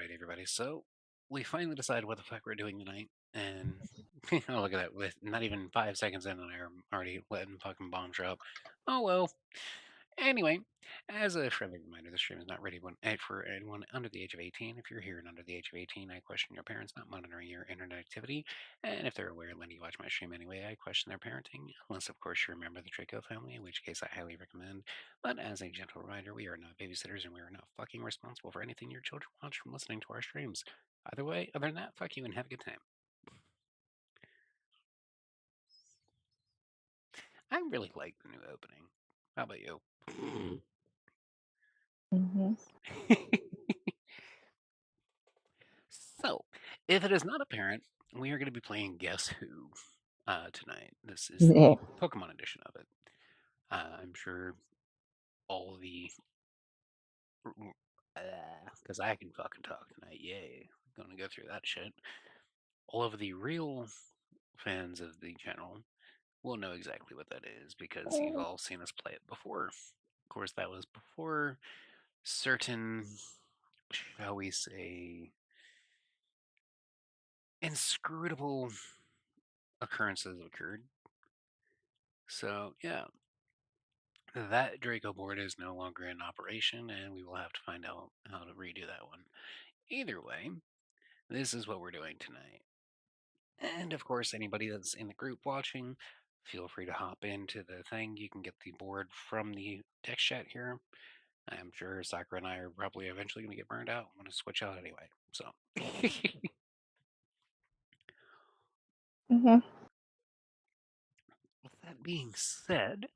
Alright, everybody. So we finally decided what the fuck we're doing tonight, and oh, look at that! With not even 5 seconds in, and I'm already letting fucking bombs drop. Oh well. Anyway, as a friendly reminder, the stream is not ready for anyone under the age of 18. If you're here and under the age of 18, I question your parents not monitoring your internet activity. And if they're aware and letting you watch my stream anyway, I question their parenting. Unless, of course, you remember the Draco family, in which case I highly recommend. But as a gentle reminder, we are not babysitters and we are not fucking responsible for anything your children watch from listening to our streams. Either way, other than that, fuck you and have a good time. I really like the new opening. How about you? Mm-hmm. So, if it is not apparent, we are going to be playing Guess Who tonight. This is Yeah. the Pokemon edition of it. I'm sure all the. Because I can fucking talk tonight. Yay. Gonna go through that shit. All of the real fans of the channel will know exactly what that is because you've all seen us play it before. Of course, that was before certain, shall we say, inscrutable occurrences occurred. So, yeah, that Draco board is no longer in operation, and we will have to find out how to redo that one. Either way, this is what we're doing tonight. And of course, anybody that's in the group watching, feel free to hop into the thing. You can get the board from the text chat here. I'm sure Sakura and I are probably eventually going to get burned out. I'm going to switch out anyway. So, Mm-hmm. with that being said,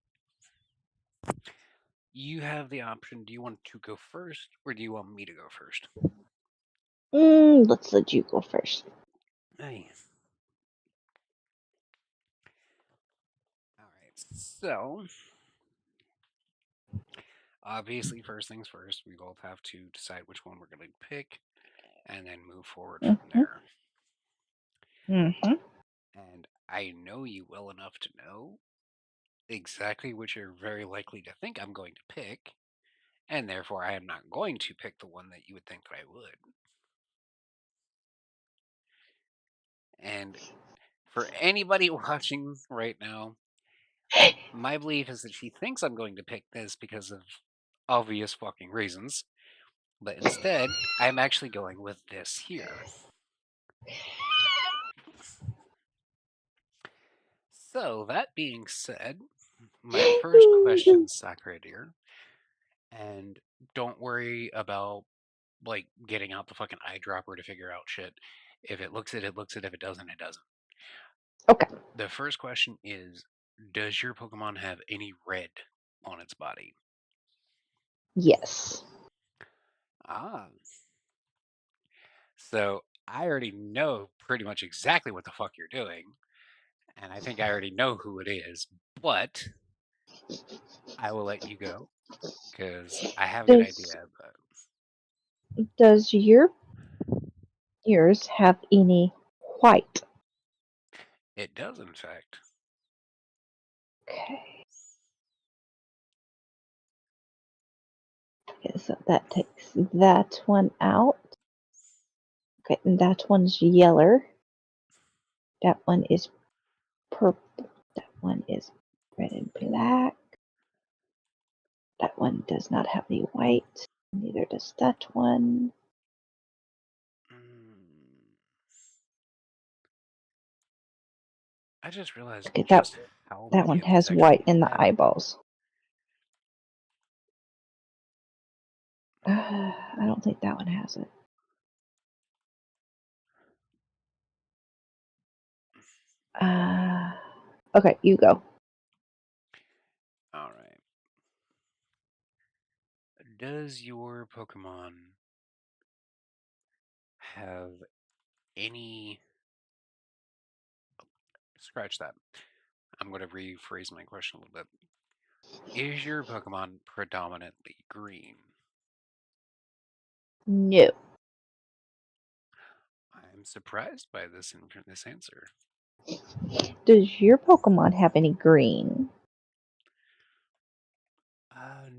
you have the option. Do you want to go first, or do you want me to go first? Let's let you go first. Hey. All right. So, obviously, first things first, we both have to decide which one we're going to pick and then move forward from Mm-hmm. there. Mm-hmm. And I know you well enough to know exactly what you're very likely to think I'm going to pick, and therefore I am not going to pick the one that you would think that I would. And for anybody watching right now, my belief is that she thinks I'm going to pick this because of obvious fucking reasons, but instead, I'm actually going with this here. So, that being said, my first question, Sakura dear, and don't worry about like getting out the fucking eyedropper to figure out shit. If it looks it, it looks it. If it doesn't, it doesn't. Okay. The first question is, does your Pokemon have any red on its body? Yes. Ah. So I already know pretty much exactly what the fuck you're doing. And I think I already know who it is. But I will let you go because I have a good Does idea. But does yours have any white? it does, in fact. Okay. Okay, so that takes that one out. Okay, and that one's yellow. That one is purple. That one is red and black. That one does not have any white. Neither does that one. Mm, I just realized Okay, just how that many one of these has actually white in the have. eyeballs. I don't think that one has it. Okay, you go. All right. Does your Pokemon have any. Scratch that. I'm going to rephrase my question a little bit. Is your Pokemon predominantly green? No. I'm surprised by this answer. Does your Pokemon have any green?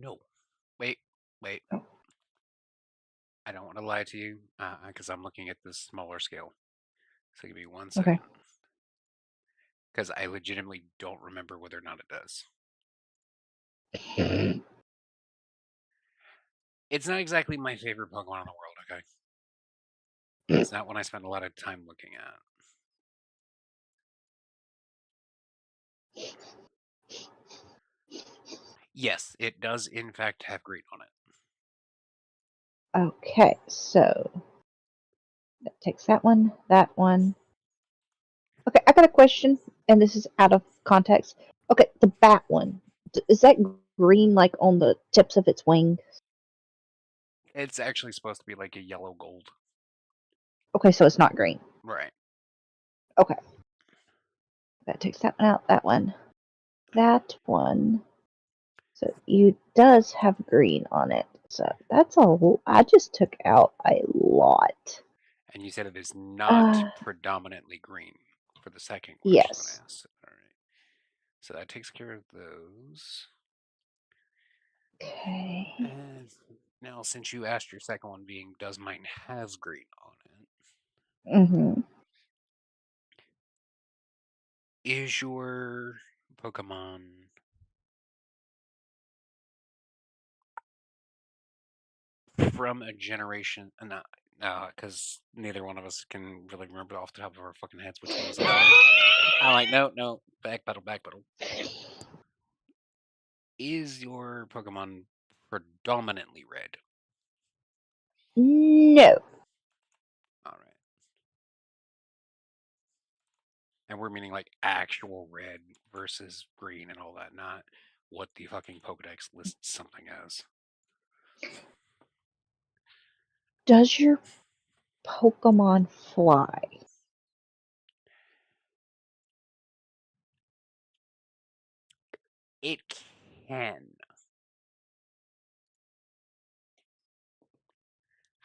No. Wait. Oh. I don't want to lie to you because I'm looking at this smaller scale. So give me 1 Okay. second. Because I legitimately don't remember whether or not it does. It's not exactly my favorite Pokemon in the world, okay? It's not one I spend a lot of time looking at. Yes, it does in fact have green on it. Okay, so that takes that one, that one. Okay, I got a question, and this is out of context. Okay, the bat one. Is that green like on the tips of its wing? It's actually supposed to be like a yellow gold. Okay, so it's not green. Right. Okay. That takes that one out, that one. That one. So you does have green on it. So that's I just took out a lot. And you said it is not Uh, predominantly green for the second question that yes. I asked. All right. So that takes care of those. Okay. And now, since you asked your second one being, does mine have green on it? Mm-hmm. Is your Pokemon from a generation? No, because neither one of us can really remember off the top of our fucking heads which one was which one. I'm like, no, backpedal, backpedal. Is your Pokemon predominantly red? No. All right. And we're meaning like actual red versus green and all that, not what the fucking Pokedex lists something as. Does your Pokemon fly? It can.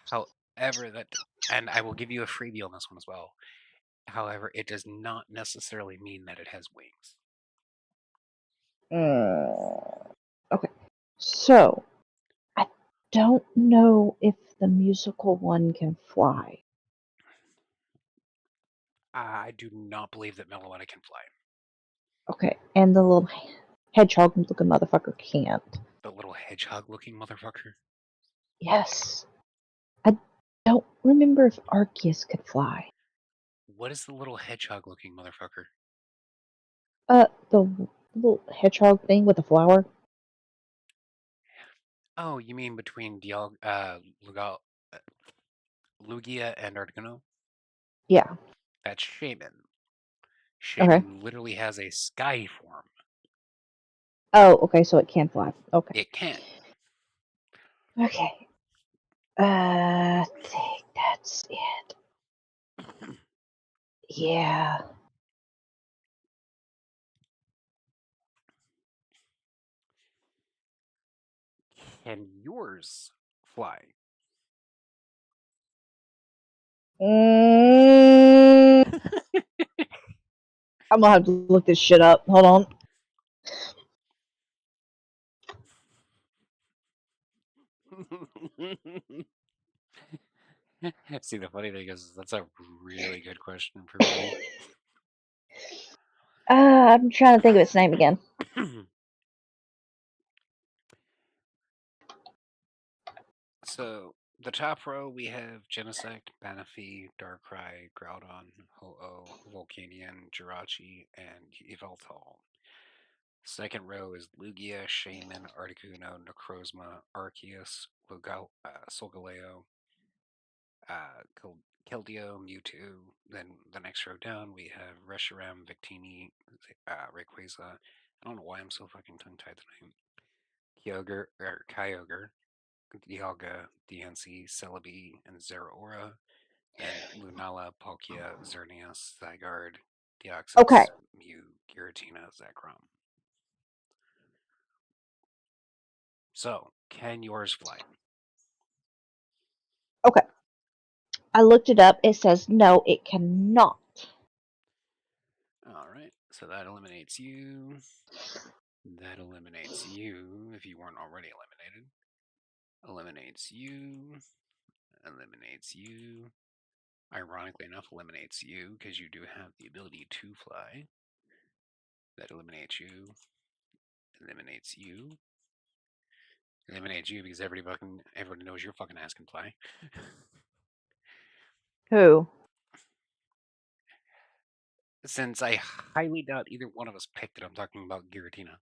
However, and I will give you a freebie on this one as well. However, it does not necessarily mean that it has wings. Okay. So, I don't know if the musical one can fly. I do not believe that Meloetta can fly. Okay. And the little hedgehog looking motherfucker can't. The little hedgehog looking motherfucker. Yes. I don't remember if Arceus could fly. What is the little hedgehog looking motherfucker? The little hedgehog thing with the flower? Oh, you mean between Lugia and Articuno? Yeah. That's Shaman. Okay. Shaman literally has a sky form. Oh, okay, so it can fly. Okay. It can. Okay. I think that's it. Yeah. Can yours fly? Mm, I'm gonna have to look this shit up. Hold on. See, the funny thing is, that's a really good question for me. I'm trying to think of its name again. So, the top row, we have Genesect, Manaphy, Darkrai, Groudon, Ho-Oh, Volcanion, Jirachi, and Yveltal. Second row is Lugia, Shaman, Articuno, Necrozma, Arceus, Solgaleo, Keldeo, Mewtwo. Then the next row down, we have Reshiram, Victini, Rayquaza. I don't know why I'm so fucking tongue-tied tonight. Kyogre, Dialga, DNC, Celebi, and Zeraora. Then Lunala, Palkia, Xerneas, Zygarde, Okay. Deoxys, Mew, Giratina, Zekrom. So, can yours fly? Okay. I looked it up. It says no, it cannot. Alright, so that eliminates you. That eliminates you, if you weren't already eliminated. Eliminates you. eliminates you. Ironically enough, eliminates you because you do have the ability to fly. That eliminates you. Eliminates you. Eliminates you because everybody knows your fucking ass can fly. Who? Since I highly doubt either one of us picked it, I'm talking about Giratina.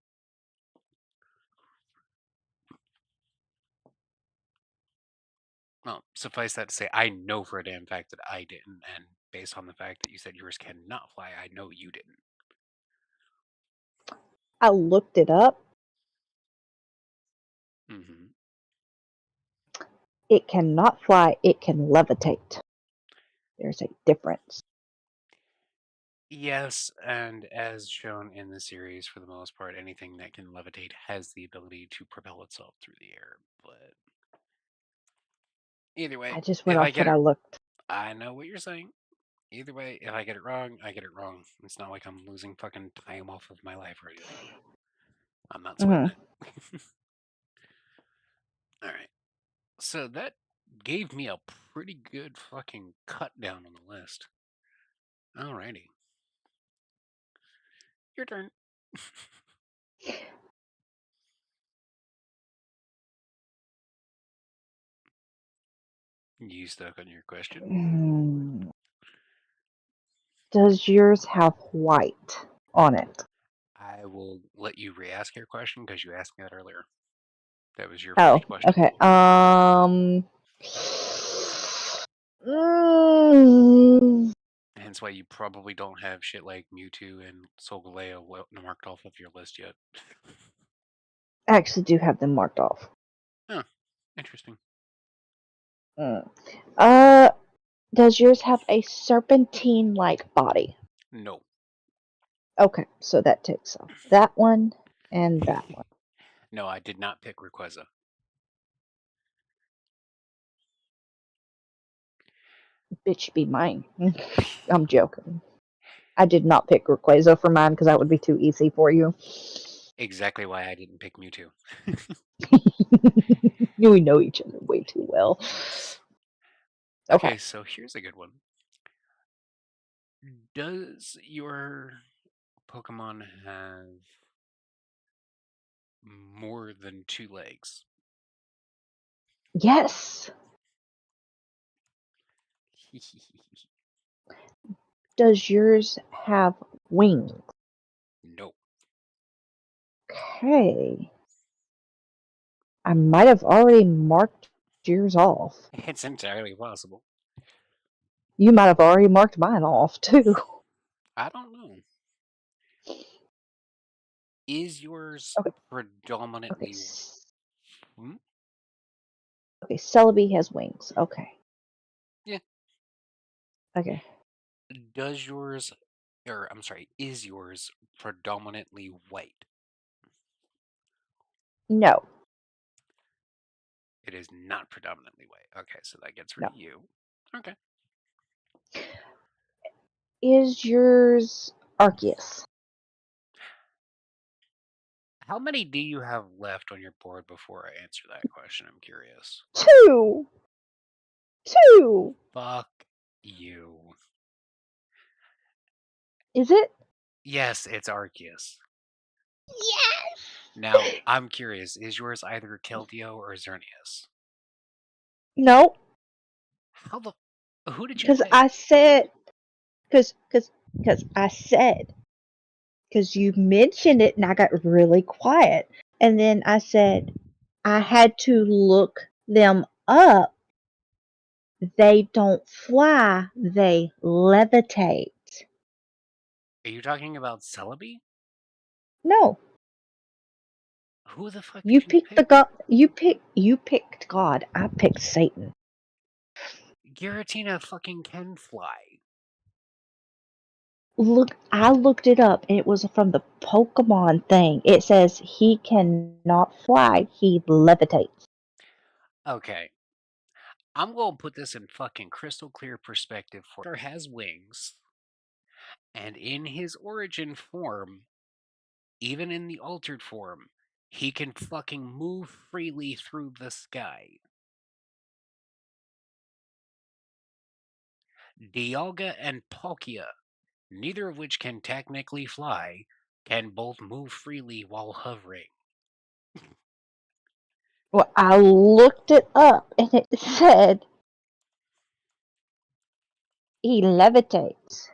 Well, suffice that to say, I know for a damn fact that I didn't, and based on the fact that you said yours cannot fly, I know you didn't. I looked it up. Mm-hmm. It cannot fly, it can levitate. There's a difference. Yes, and as shown in the series, for the most part, anything that can levitate has the ability to propel itself through the air. But either way, I just if went I off get what it, I looked. I know what you're saying. Either way, if I get it wrong, I get it wrong. It's not like I'm losing fucking time off of my life or anything. I'm not sweating it. Alright. So that gave me a pretty good fucking cut down on the list. Alrighty. Your turn. You stuck on your question? Does yours have white on it? I will let you re-ask your question because you asked me that earlier. That was your Oh, first question. okay. Mm, Hence why you probably don't have shit like Mewtwo and Solgaleo marked off of your list yet. I actually do have them marked off. Huh. Interesting. Does yours have a serpentine-like body? No. Okay, so that takes off that one and that one. No, I did not pick Rayquaza. Bitch, be mine. I'm joking. I did not pick Rayquaza for mine because that would be too easy for you. Exactly why I didn't pick Mewtwo. We know each other way too well. Yes. Okay. Okay, so here's a good one. Does your Pokemon have more than 2 legs? Yes. Does yours have wings? No. Okay. I might have already marked yours off. It's entirely possible. You might have already marked mine off too. I don't know. Is yours Okay. predominantly... Okay. Okay, Celebi has wings. Okay. Yeah. Okay. Does yours... Or, I'm sorry, is yours predominantly white? No. It is not predominantly white. Okay, so that gets rid No. of you. Okay. Is yours Arceus? How many do you have left on your board before I answer that question? I'm curious. 2. 2. Fuck you. Is it? Yes, it's Arceus. Yes. Now, I'm curious. Is yours either Keldeo or Xerneas? No. How the... Who did you Because pick? I said... Because I said... Because you mentioned it and I got really quiet. And then I said... I had to look them up. They don't fly. They levitate. Are you talking about Celebi? No. Who the fuck You did you picked the pick? God. You picked God. I picked Satan. Giratina fucking can fly. Look, I looked it up, and it was from the Pokemon thing. It says he cannot fly; he levitates. Okay. I'm gonna put this in fucking crystal clear perspective for he has wings, and in his origin form, even in the altered form, he can fucking move freely through the sky. Dialga and Palkia, neither of which can technically fly, can both move freely while hovering. Well, I looked it up and it said he levitates.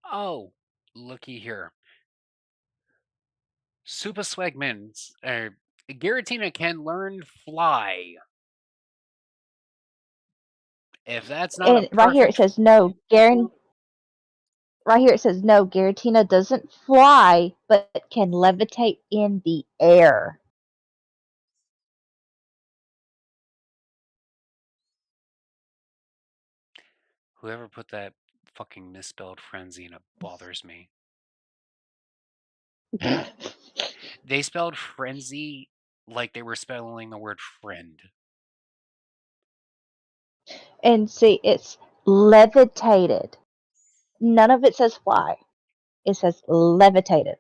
Oh, looky here. Super Swagmans, Giratina can learn fly. If that's not a And right here it perfect, says no, right here it says no, Giratina doesn't fly, but can levitate in the air. whoever put that fucking misspelled frenzy in it bothers me. They spelled frenzy like they were spelling the word friend. And see, it's levitated. None of it says fly. It says levitated.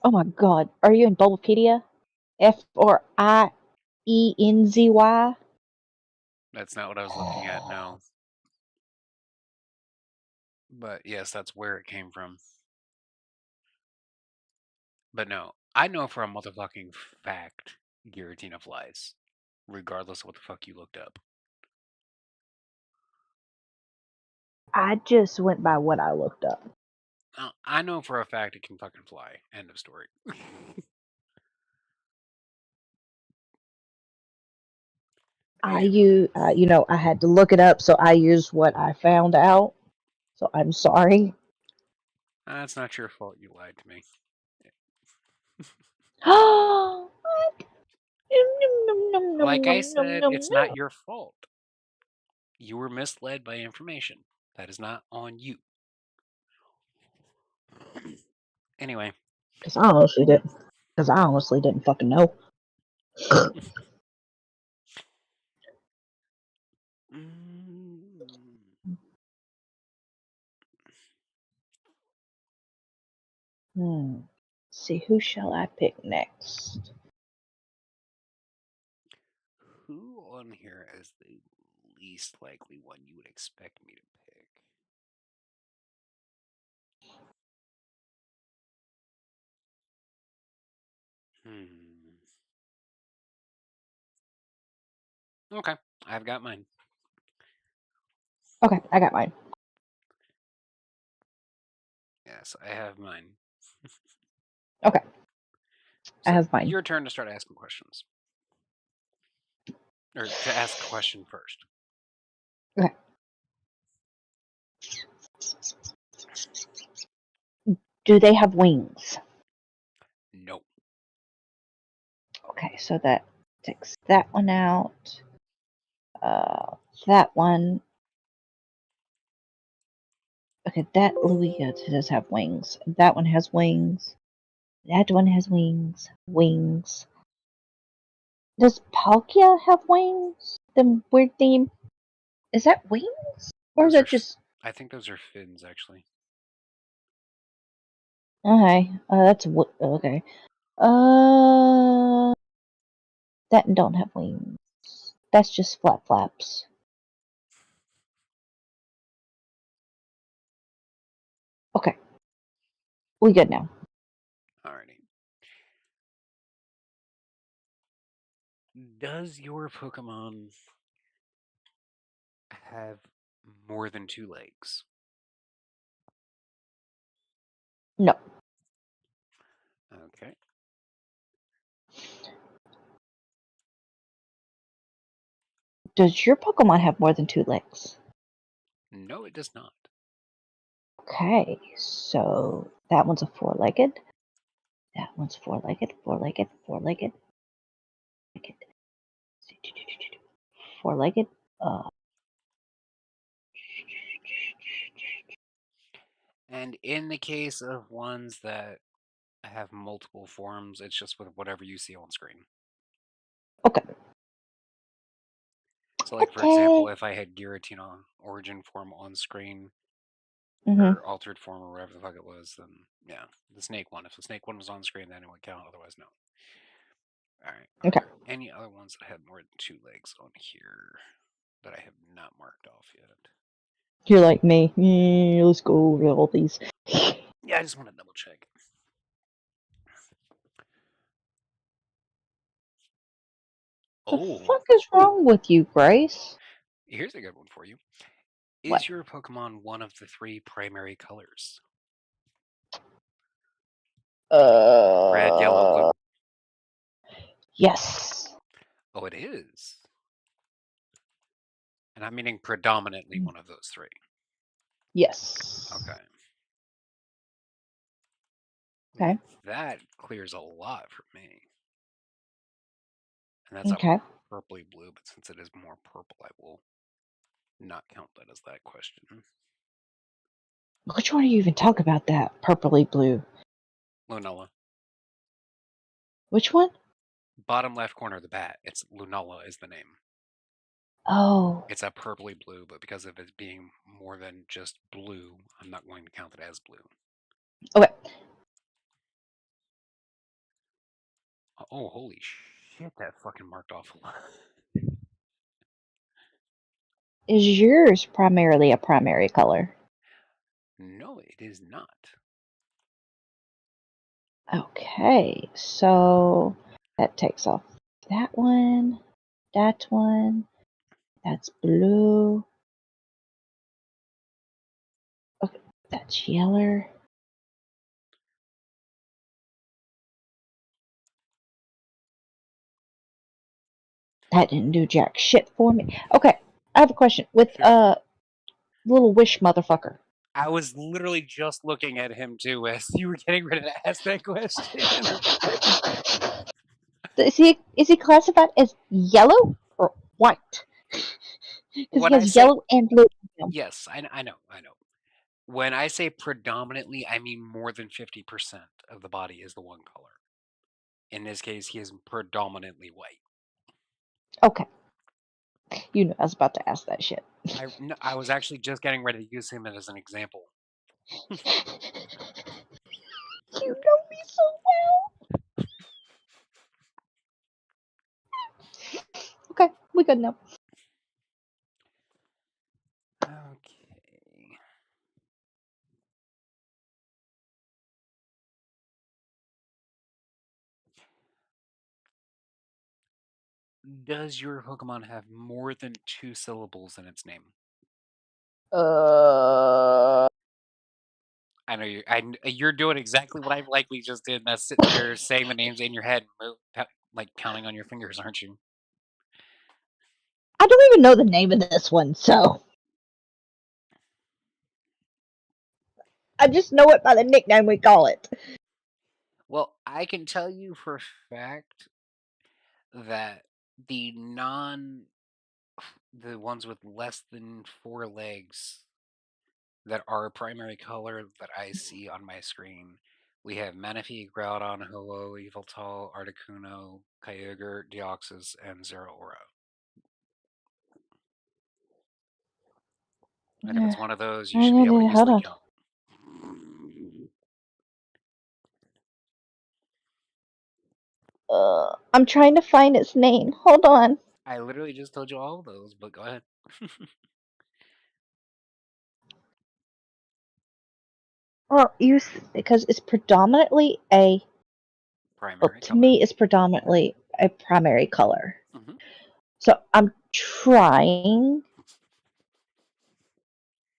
Oh my god, are you in Bulbapedia? Frienzy? That's not what I was looking at, no. But yes, that's where it came from. But no, I know for a motherfucking fact Giratina flies, regardless of what the fuck you looked up. I just went by what I looked up. I know for a fact it can fucking fly. End of story. I had to look it up, so I used what I found out. So I'm sorry. That's not your fault. You lied to me. What? Like I said, it's not your fault. You were misled by information. That is not on you. Anyway. Because I honestly didn't. Because I honestly didn't fucking know. Let's see, who shall I pick next? Who on here is the least likely one you would expect me to pick? Okay, I've got mine. Okay, I got mine. Yes, I have mine. Okay. So I have mine. your turn to start asking questions. Or to ask a question first. Okay. Do they have wings? No. Okay, so that takes that one out. That one. Okay, that Lugia does have wings. That one has wings. That one has wings. Wings. Does Palkia have wings? The weird theme. Is that wings? Or is Those are. that just. I think those are fins, actually. Okay. That's. Okay. That don't have wings. That's just flap flaps. Okay. We good now. Alrighty. Does your Pokemon have more than 2 legs? No. Okay. Does your Pokemon have more than 2 legs? No, it does not. Okay, so that one's a 4-legged. That one's 4-legged, 4-legged, 4-legged. 4-legged. And in the case of ones that have multiple forms, it's just with whatever you see on screen. Okay. So, like, for example, Okay. if I had Giratina origin form on screen, Mm-hmm. or altered form, or whatever the fuck it was, then yeah, the snake one. If the snake one was on screen, then it would count, otherwise, no. Alright, are Okay. there any other ones that had more than 2 legs on here that I have not marked off yet? You're like me. Yeah, let's go over all these. Yeah, I just want to double check. The Oh, fuck is wrong with you, Grace? here's a good one for you. What? Is your Pokemon one of the 3 primary colors? Red, yellow, blue. Yes. Oh, it is. And I'm meaning predominantly one of those 3. Yes. Okay. Okay. That clears a lot for me. And that's a Okay. purpley blue, but since it is more purple, I will not count that as that question. Which one are you even talking about? That purpley blue. Lunala. Which one? Bottom left corner of the bat. It's Lunala is the name. Oh. It's a purpley blue, but because of it being more than just blue, I'm not going to count it as blue. Okay. Oh, holy shit, that fucking marked off a lot. Is yours primarily a primary color? No, it is not. Okay. So that takes off that one. That one. That's blue. Okay. That's yellow. That didn't do jack shit for me. Okay. I have a question with Sure. little wish motherfucker. I was literally just looking at him too as you were getting ready to ask that question. Is he classified as yellow or white? Because he When I has say yellow and blue in him. yes, I know. When I say predominantly, I mean more than 50% of the body is the one color. In this case, he is predominantly white. Okay. You know I was about to ask that shit. I was actually just getting ready to use him as an example. You know me so well. Okay, we good now. Okay. Does your Pokemon have more than 2 syllables in its name? Uh, I know you're doing exactly what I likely just did. And that's sitting there saying the names in your head, like counting on your fingers, aren't you? I don't even know the name of this one, so I just know it by the nickname we call it. Well, I can tell you for a fact that the the ones with less than 4 legs that are a primary color that I see on my screen, we have Manaphy, Groudon, Ho-Oh, Yveltal, Articuno, Kyogre, Deoxys, and Zeraora. And if it's one of those, you should be able to Hold easily on. count. I'm trying to find its name. Hold on. I literally just told you all of those, but go ahead. Well, because it's predominantly Primary to color. me, it's predominantly a primary color. Hmm. So I'm trying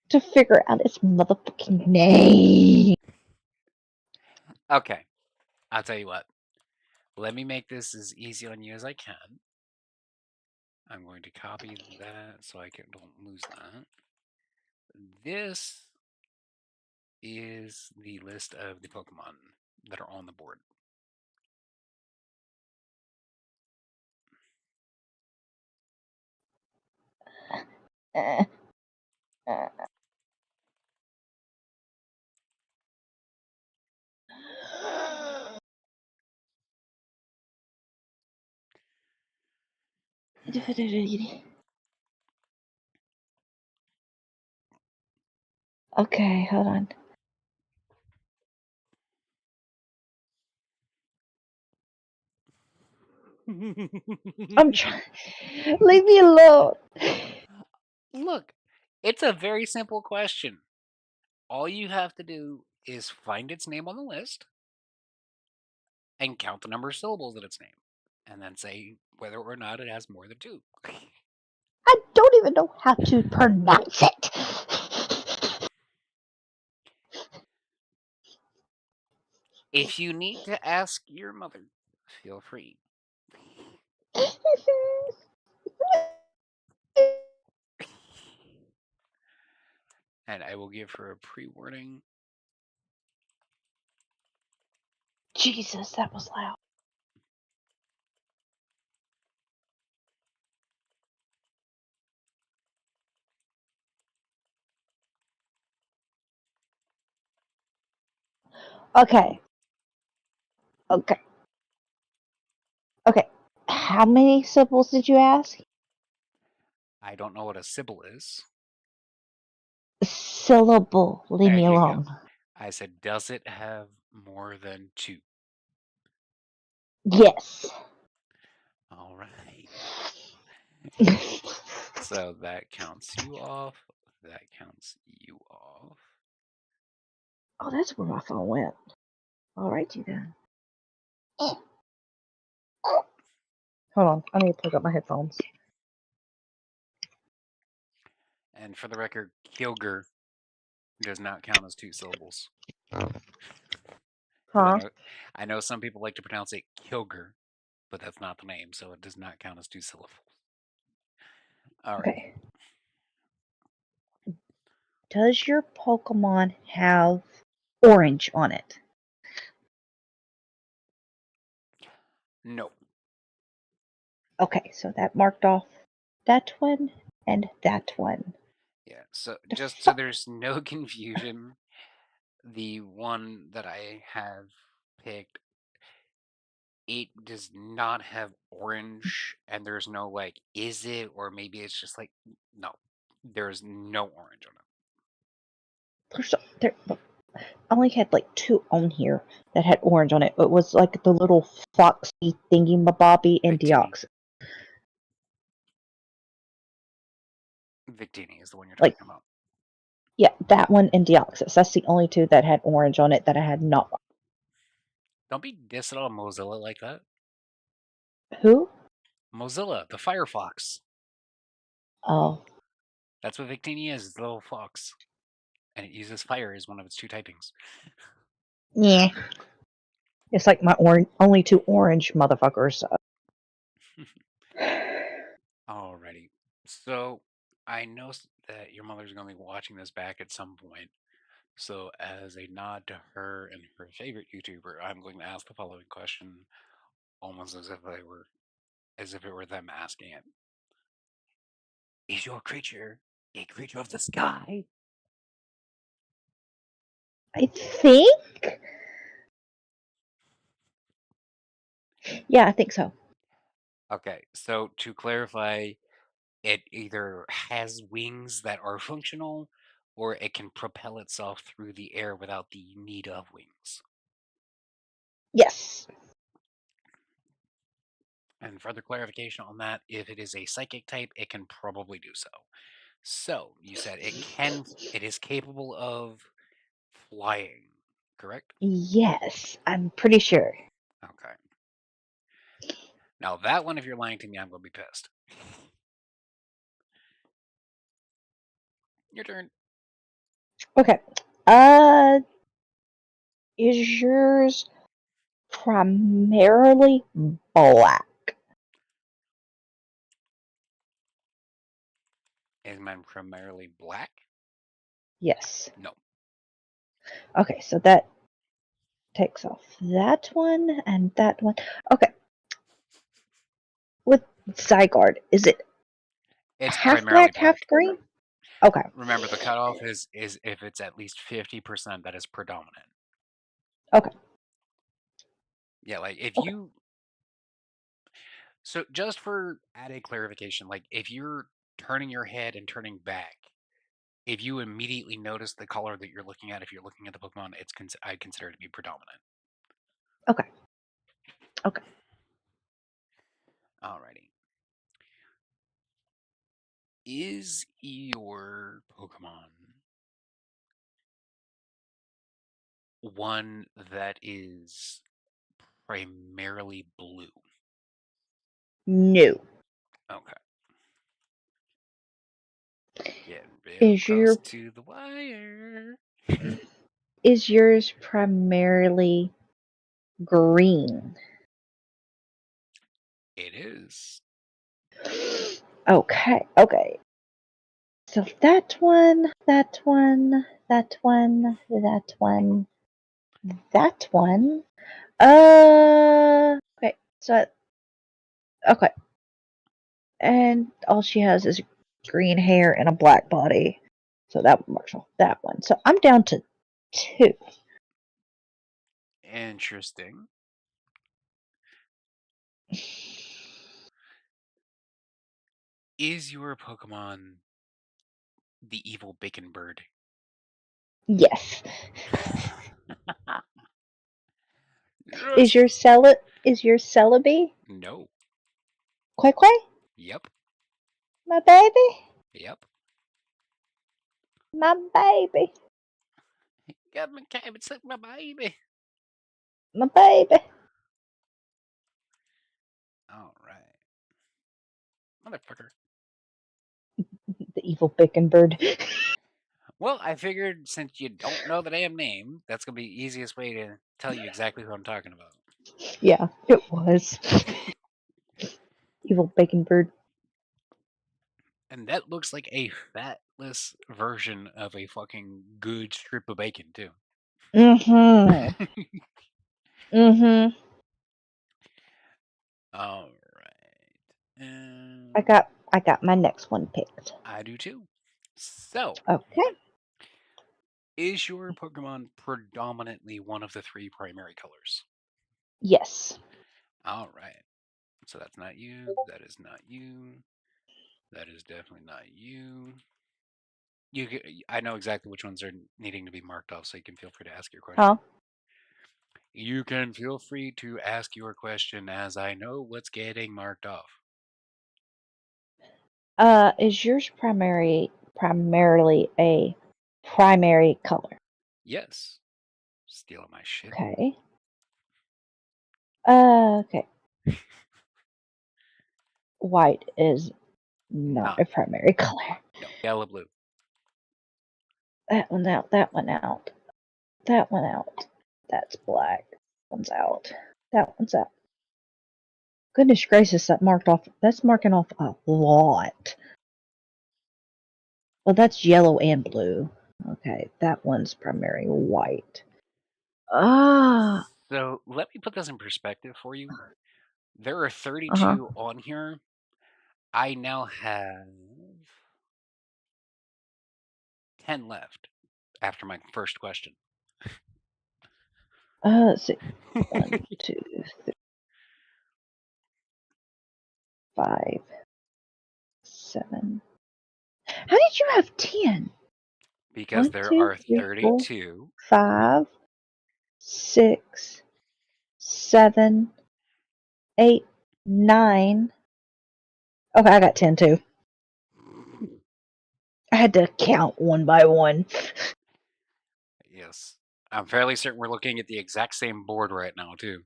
to figure out its motherfucking name. Okay, I'll tell you what. Let me make this as easy on you as I can. I'm going to copy that so I don't lose that. This is the list of the Pokemon that are on the board. Uh, uh, Okay, hold on. I'm trying. Leave me alone. Look, it's a very simple question. All you have to do is find its name on the list and count the number of syllables in its name, and then say whether or not it has more than 2. I don't even know how to pronounce it. If you need to ask your mother, feel free. And I will give her a pre-warning. Jesus, that was loud. Okay. Okay. Okay. How many syllables did you ask? I don't know what a syllable is. Syllable. Leave There me you go. alone. I said, does it have more than 2? Yes. All right. So that counts you off. That counts you off. Oh, that's where my phone went. All righty then. Hold on. I need to plug up my headphones. And for the record, Kilger does not count as 2 syllables. Huh? I know some people like to pronounce it Kilger, but that's not the name, so it does not count as 2 syllables. All right. Okay. Does your Pokemon have orange on it? No. Okay, so that marked off that one and that one. Yeah. So The just so fuck? there's no confusion, the one that I have picked, it does not have orange, and there's no like, is it, or maybe it's just like, no, there's no orange on it. There, I only had like 2 on here that had orange on it. It was like the little foxy thingy mabobby and Victini. Deox. Victini is the one you're Like, talking about. yeah, that one and Deoxys. That's the only 2 that had orange on it that I had not. Don't be dissing on Mozilla like that. Who? Mozilla, the Firefox. Oh. That's what Victini is. It's a little fox. And it uses fire as one of its 2 typings. Yeah. It's like my only 2 orange motherfuckers. Alrighty. So, I know that your mother's going to be watching this back at some point. So, as a nod to her and her favorite YouTuber, I'm going to ask the following question almost as if it were them asking it. Is your creature a creature of the sky? I think? Yeah, I think so. Okay, so to clarify, it either has wings that are functional, or it can propel itself through the air without the need of wings. Yes. And further clarification on that, if it is a psychic type, it can probably do so. So, you said it is capable of flying, correct? Yes, I'm pretty sure. Okay. Now that one, if you're lying to me, I'm going to be pissed. Your turn. Okay. Is yours primarily black? Is mine primarily black? Yes. No. Okay, so that takes off that one and that one. Okay. With Zygarde, is it It's half primarily black, black. half green? Okay. Remember, the cutoff is if it's at least 50% that is predominant. Okay. Yeah, like if Okay. you. So just for added clarification, like if you're turning your head and turning back, if you immediately notice the color that you're looking at, if you're looking at the Pokemon, I consider it to be predominant. Okay. Okay. Alrighty. Is your Pokemon one that is primarily blue? No. Okay. Getting real Is close your to the wire. is yours primarily green? It is. Okay. Okay. So that one, that one, that one, that one, that one. Okay. So okay, and all she has is green hair and a black body. So that marks off that one. So I'm down to 2. Interesting. Is your Pokemon the evil bacon bird? Yes. Yes. Is your Celebi? No. Quay Quay? Yep. My baby? Yep. My baby. Got my cabin took my baby. My baby. All right. Motherfucker. The evil bacon bird. Well, I figured since you don't know the damn name, that's gonna be the easiest way to tell you exactly who I'm talking about. Yeah, it was. Evil bacon bird. And that looks like a fatless version of a fucking good strip of bacon too. Mm-hmm. Mm-hmm. All right. I got my next one picked. I do too. So, Okay. is your Pokemon predominantly one of the 3 primary colors? Yes. All right. So that's not you. That is not you. That is definitely not you. I know exactly which ones are needing to be marked off, so you can feel free to ask your question. Huh? You can feel free to ask your question as I know what's getting marked off. Is yours primarily a primary color? Yes. Stealing my shit. Okay. Okay. White is not Not. a primary color. No. Yellow blue. That one out, that one out, that one out. That's black. One's out. That one's out. Goodness gracious, that's marking off a lot. Well, that's yellow and blue. Okay, that one's primary white. Ah, So let me put this in perspective for you. There are uh-huh. 32 on here. I now have 10 left after my first question. Let's see. 1, 2, 3, 5, 7. How did you have 10? Because 1, there 2, are 3, 4, 32. 5, 6, 7, 8, 9. Okay, I got 10 too. I had to count one by one. Yes. I'm fairly certain we're looking at the exact same board right now, too.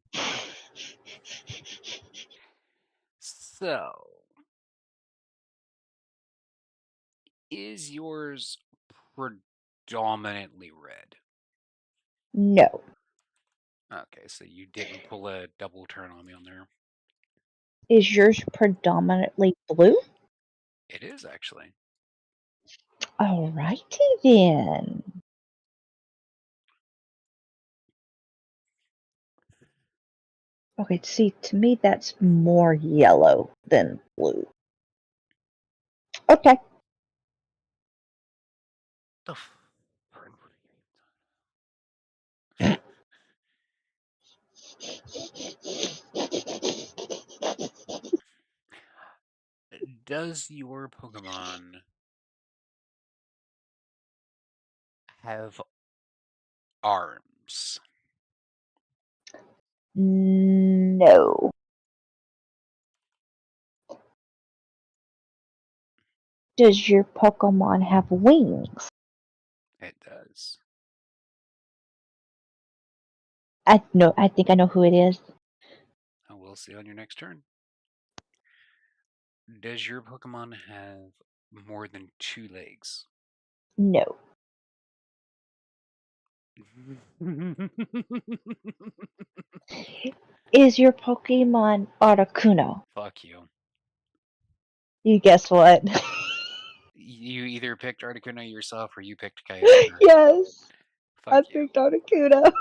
So, is yours predominantly red? No. Okay, so you didn't pull a double turn on me on there. Is yours predominantly blue? It is actually. Alrighty then. Okay, see, to me that's more yellow than blue. Okay. The f- Does your Pokemon have arms? No. Does your Pokemon have wings? It does. I think I know who it is. We'll see on your next turn. Does your Pokemon have more than 2 legs? No. Is your Pokemon Articuno? Fuck you. You guess what? You either picked Articuno yourself or you picked Kyogre. Yes. Fuck I you. picked Articuno.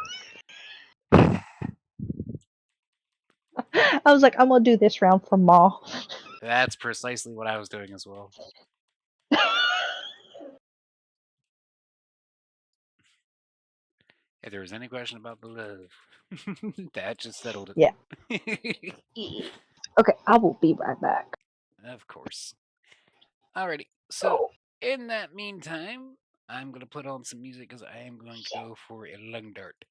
I was like, I'm gonna do this round for Maul. That's precisely what I was doing as well. If there was any question about the love, that just settled it. Yeah. Okay, I will be right back. Of course. Alrighty, so in that meantime, I'm going to put on some music because I am going to go for a lung dart.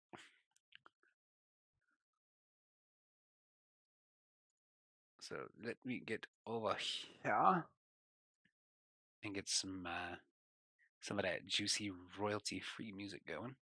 So let me get over here and get some of that juicy royalty-free music going.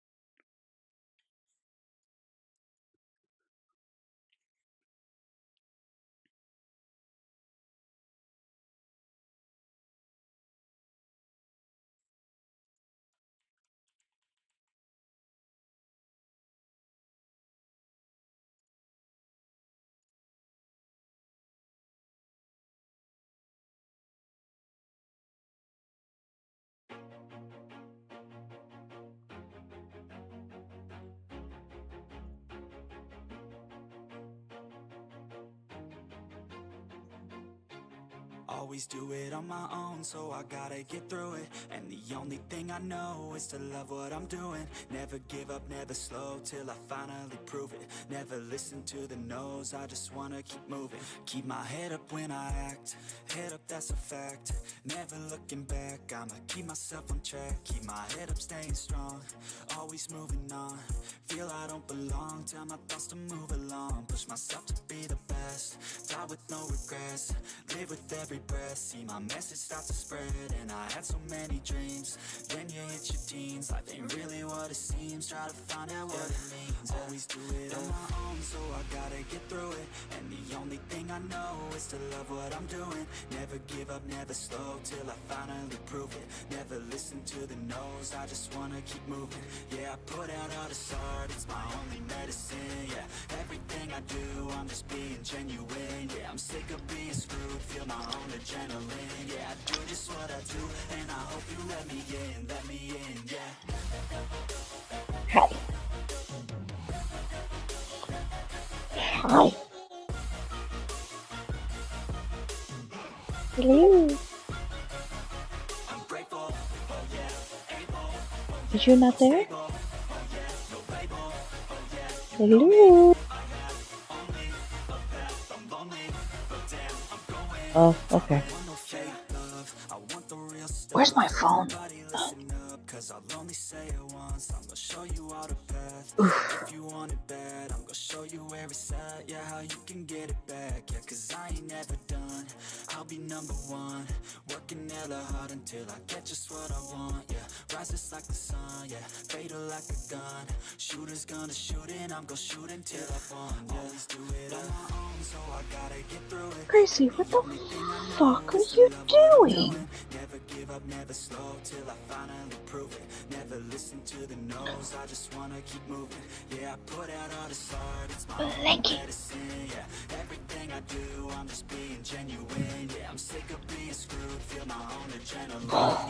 Always do it on my own, so I gotta get through it. And the only thing I know is to love what I'm doing. Never give up, never slow, till I finally prove it. Never listen to the no's, I just wanna keep moving. Keep my head up when I act, head up, that's a fact. Never looking back, I'ma keep myself on track. Keep my head up, staying strong, always moving on. Feel I don't belong, tell my thoughts to move along. Push myself to be the best, die with no regrets. Live with every breath, see my message start to spread. And I had so many dreams, then you hit your teens. Life ain't really what it seems, try to find out what it means. Always do it on my own, so I gotta get through it. And the only thing I know is to love what I'm doing. Never give up, never slow, till I finally prove it. Never listen to the no's, I just wanna keep moving. Yeah, I put out all this art, it's my only medicine. Yeah, everything I do, I'm just being genuine. Yeah, I'm sick of being screwed, feel my own adrenaline. Yeah, I do just what I do, and I hope you let me in, yeah. Hi. Hi. Hello. I'm grateful, oh yeah, able, Is you not there? able, oh yeah, no label, oh yeah. Hello. I have only a path, I'm lonely, but damn, I'm going. Oh, okay. I want no fake love, I want the real stuff. Where's my phone? Everybody listen up, cause I'll only say it once. I'm gonna show you all the path. If you want it bad, I'm gonna show you where it's at. Yeah, how you can get it back. Yeah, cause I ain't never done, I'll be number one. Working hella hard until I get just what I want. Yeah, rises like the sun, yeah, fatal like a gun. Shooters gonna shoot and I'm gonna shoot until I won. Yeah, always do it on my own, so I gotta get through it. Gracie, what the fuck are you doing? Never give up, never slow, till I finally prove it. Never listen to the no's, I just wanna keep moving. Yeah, I put out all this art, it's my own medicine. Yeah, everything I do, I'm just being genuine. Yeah, I'm sick of being screwed, feel my own adrenaline. Oh,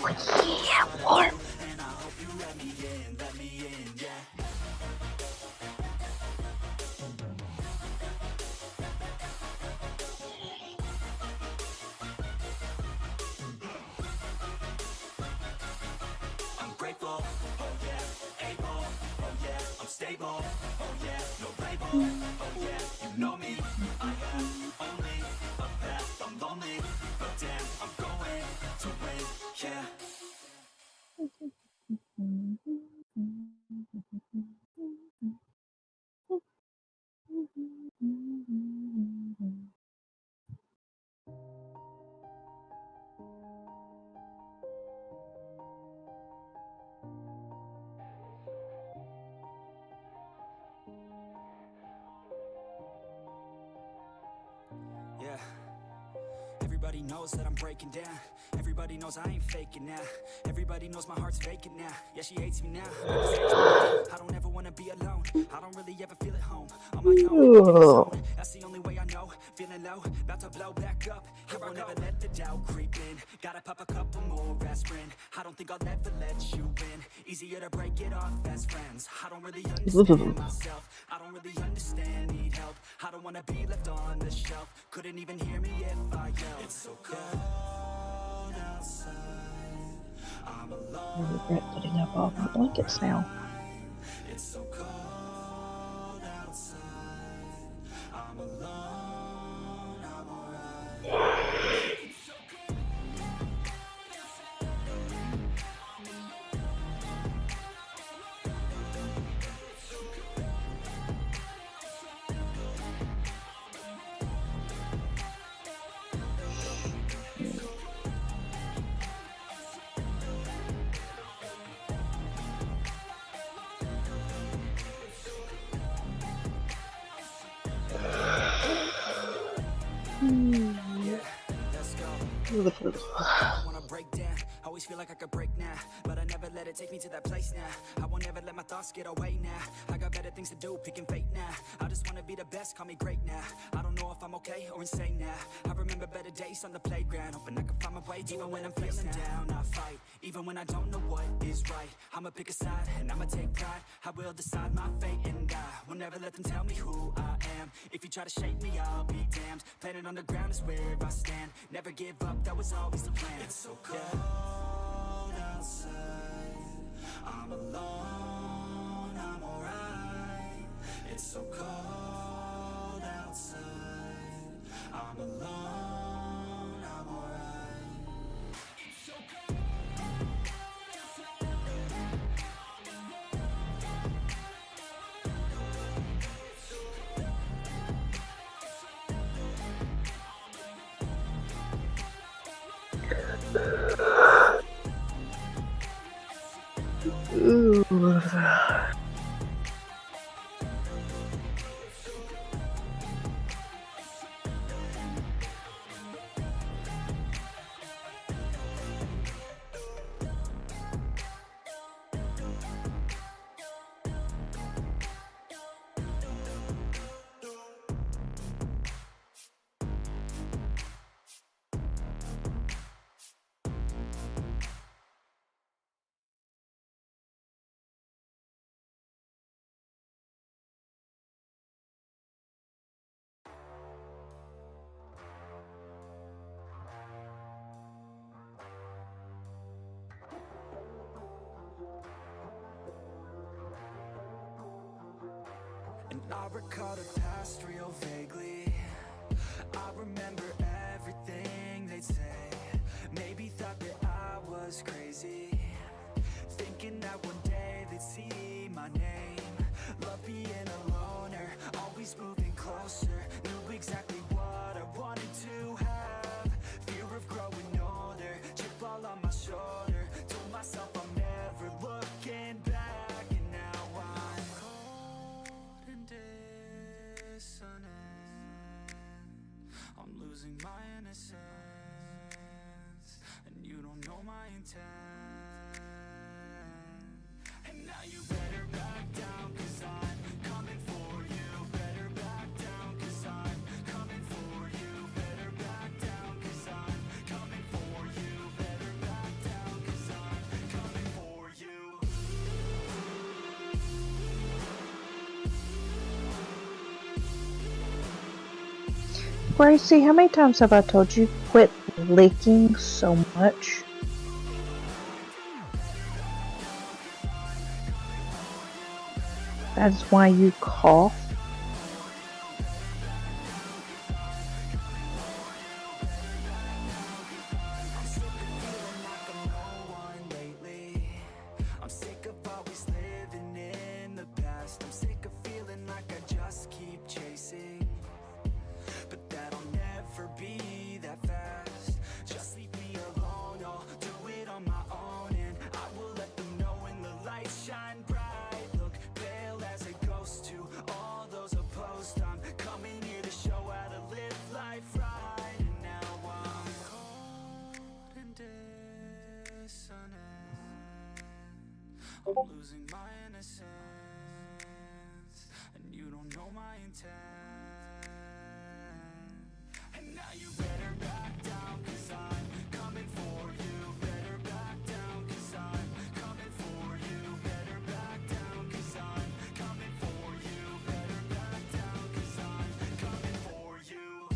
yeah, Lord. And I hope you let me in, yeah. I'm grateful, oh yeah, able, oh yeah, I'm stable, oh yeah, no label, oh yeah, you know me, I have only a path, I'm lonely, but damn, Everybody knows that I'm breaking down. Everybody knows I ain't faking now. Everybody knows my heart's vacant now. Yeah, she hates me now. I don't ever wanna be alone. I don't really ever feel at home. On my own, in the zone. That's the only way I know. Feeling low, about to blow back up. Here I never let the doubt creep in. Gotta pop a couple more aspirin. I don't think I'll ever let you in. Easier to break it off as friends. I don't really understand myself. I don't really understand, need help. I don't wanna be left on the shelf. Couldn't even hear me if I yelled. It's so cold outside. I'm alone. I regret putting up all my blankets now. It's so cold outside. I'm alone. I'm alright. I wanna break down. Always feel like I could break now, but I never let it take me to that place now. I won't ever let my thoughts get away now. I got better things to do, picking fate now. I just wanna be the best, call me great now. I don't know if I'm okay or insane now. I remember better days on the playground, hoping I can find my way. Even when I'm feeling down, I fight. Even when I don't know what is right, I'ma pick a side and I'ma take pride. I will decide my fate and I will never let them tell me who I am. If you try to shake me, I'll be damned. Planet on the ground is where I stand. Never give up, that was always the plan. It's so cold outside. I'm alone, I'm alright. It's so cold outside. I'm alone, I'm alright. It's so cold. Ooh. And I recall the past real vaguely. I remember everything they'd say. Maybe thought that I was crazy, thinking that one day they'd see my name. Love being a loner, always moving closer. Knew exactly what I wanted to have. Fear of growing older, chip all on my shoulder. Told myself I'm never looking back. And now I'm cold and dissonant. I'm losing my innocence, and you don't know my intent. And now you better back down, 'cause I'm coming for you. Better back down, 'cause I'm coming for you. Better back down, 'cause I'm coming for you. Better back down, 'cause I'm coming for you. Gracie, how many times have I told you quit licking so much? That's why you cough. I'm sick of always living in the past. I'm sick of feeling like I just keep chasing, but that'll never be that fast. Just leave me alone, I'll do it on my own, and I will let them know when the lights shine bright. Look pale as a ghost to all I'm losing my innocence, and you don't know my intent. And now you better back down, 'cause I'm coming for you. Better back down, 'cause I'm coming for you. Better back down, 'cause I'm coming for you. Better back down, 'cause I'm coming for you.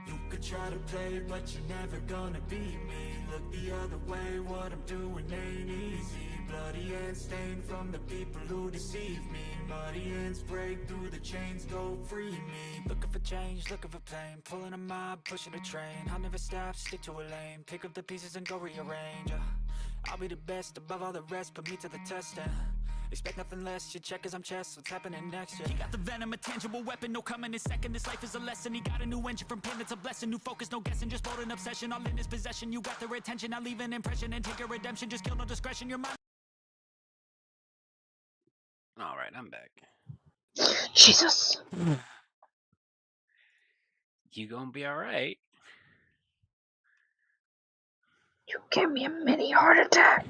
You could try to play, but you're never gonna beat me. Look the other way, what I'm doing ain't easy. Bloody hands stained from the people who deceive me. Muddy hands break through the chains, go free me. Looking for change, looking for pain. Pulling a mob, pushing a train. I'll never stop, stick to a lane. Pick up the pieces and go rearrange. I'll be the best above all the rest, put me to the test and expect nothing less, your check as I'm chess, what's happening next, yeah. He got the venom, a tangible weapon, no coming in second. This life is a lesson, he got a new engine from pain, it's a blessing. New focus, no guessing, just bold and obsession. All in his possession, you got their attention. I'll leave an impression and take your redemption. Just kill, no discretion, your mind. Alright, I'm back. Jesus. You gonna be alright? You gave me a mini heart attack.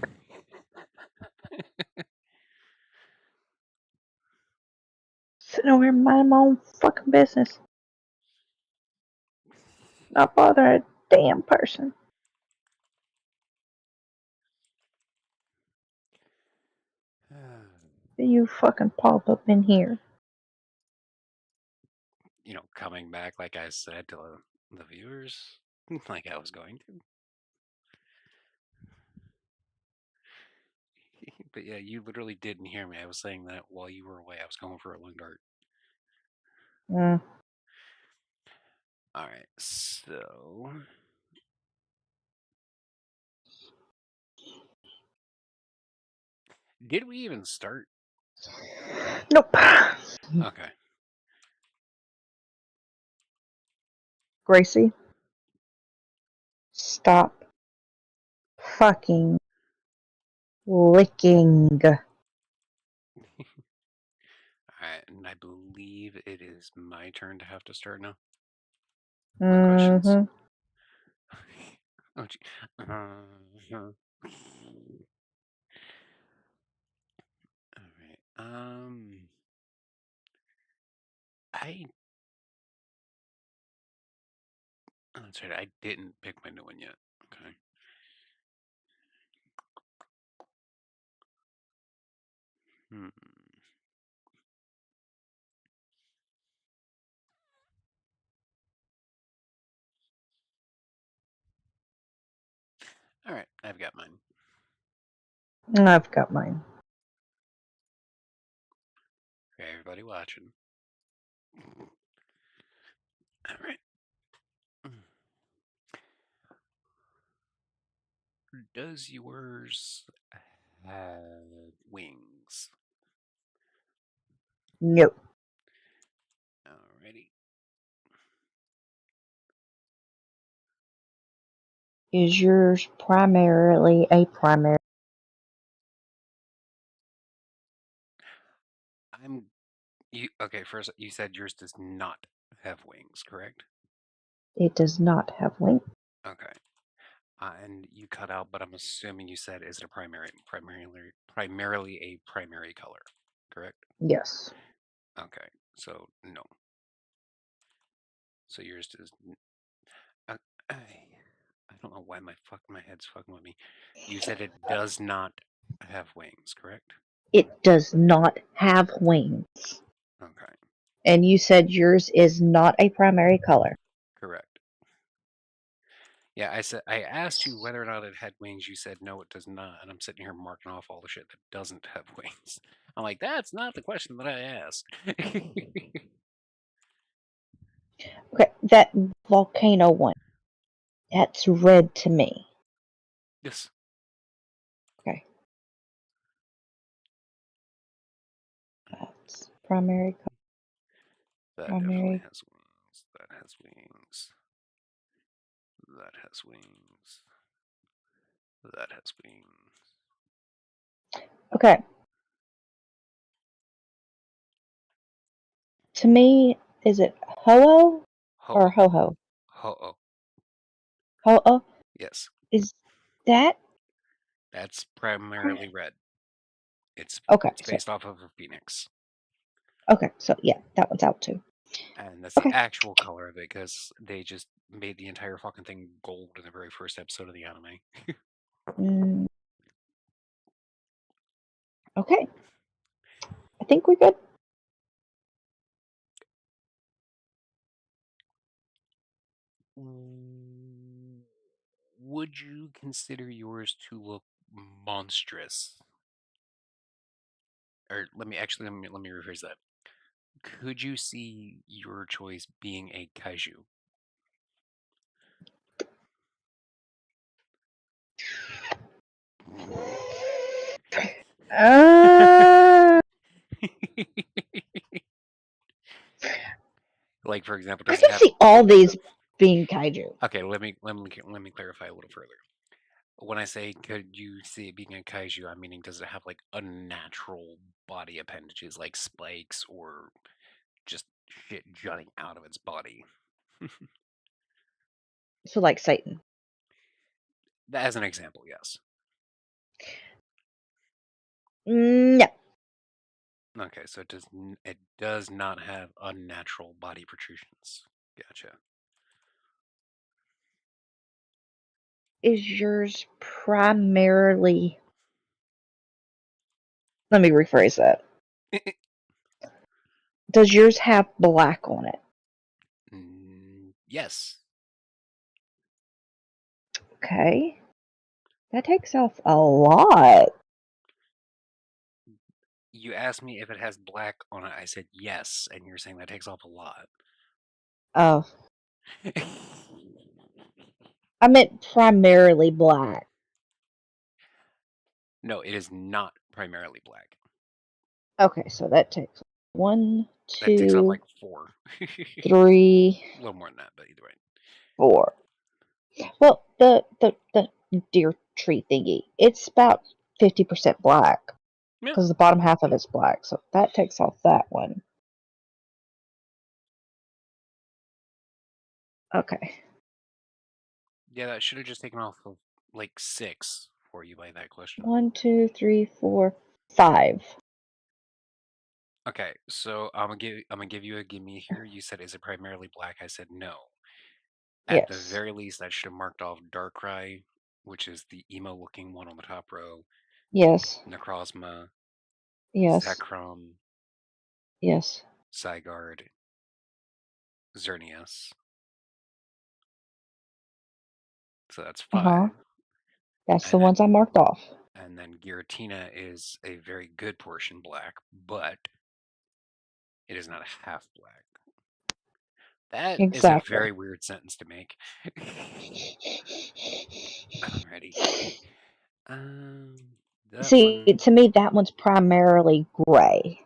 Sitting over here minding my own fucking business. Not bother a damn person. You fucking pop up in here. You know, coming back like I said to the viewers, like I was going to. But yeah, you literally didn't hear me. I was saying that while you were away. I was going for a lung dart. Alright, so... Did we even start? Nope. Okay. Gracie, stop fucking licking. Alright, and I believe it is my turn to have to start now. Mm-hmm. Oh, gee. Alright, oh, that's right, I didn't pick my new one yet. Okay. Alright, I've got mine. I've got mine. For everybody watching. Alright. Does yours have wings? No. Alrighty. Is yours primarily a primary? Okay, first you said yours does not have wings, correct? It does not have wings. Okay. And you cut out, but I'm assuming you said is it a primarily a primary color, correct? Yes. Okay, so no. So yours does. I don't know why my head's fucking with me. You said it does not have wings, correct? It does not have wings. Okay. And you said yours is not a primary color. Correct. Yeah, I asked you whether or not it had wings. You said no, it does not. And I'm sitting here marking off all the shit that doesn't have wings. I'm like, that's not the question that I asked. Okay, that volcano one. That's red to me. Yes. Okay. That's primary color. That Primary. definitely has wings. That has wings. That has wings. That has wings. Okay. To me, is it Ho-Oh or Ho-Oh. Ho-Ho? Ho-Oh. Ho-Oh? Yes. Is that That's primarily red. It's okay? it's based off of a phoenix. So yeah, that one's out too. And that's Okay. the actual color of it, because they just made the entire fucking thing gold in the very first episode of the anime. Mm, okay. I think we're good. Would you consider yours to look monstrous? Or let me rephrase that. Could you see your choice being a kaiju? Like, for example, I does it can have? see all these being kaiju. Okay, let me clarify a little further. When I say could you see it being a kaiju, I'm meaning does it have like unnatural body appendages like spikes or just shit jutting out of its body? So like Satan. As an example, yes. No. Okay, so it does not have unnatural body protrusions. Gotcha. Is yours primarily? Let me rephrase that. Does yours have black on it? Yes. Okay. That takes off a lot. You asked me if it has black on it. I said yes, and you're saying that takes off a lot. Oh. I meant primarily black. No, it is not primarily black. Okay, so that takes 1, That takes off 2, like 4. 3, A little more than that, but either way. 4. Well, the deer tree thingy, it's about 50% black Yeah. because the bottom half of it's black. So that takes off that one. Okay. Yeah, that should have just taken off of like 6 for you by that question. 1, 2, 3, 4, 5. Okay, so I'm gonna give you a gimme here. You said is it primarily black? I said no. At the Yes. very least, I should have marked off Darkrai, which is the emo-looking one on the top row. Yes. Necrozma, Yes. Zekrom, Yes. Zygarde, Xerneas. So that's 5. That's the And ones I marked off. And then Giratina is a very good portion black, but it is not half black. That is a Exactly. very weird sentence to make. Alrighty. That See, one, to me, that one's primarily gray.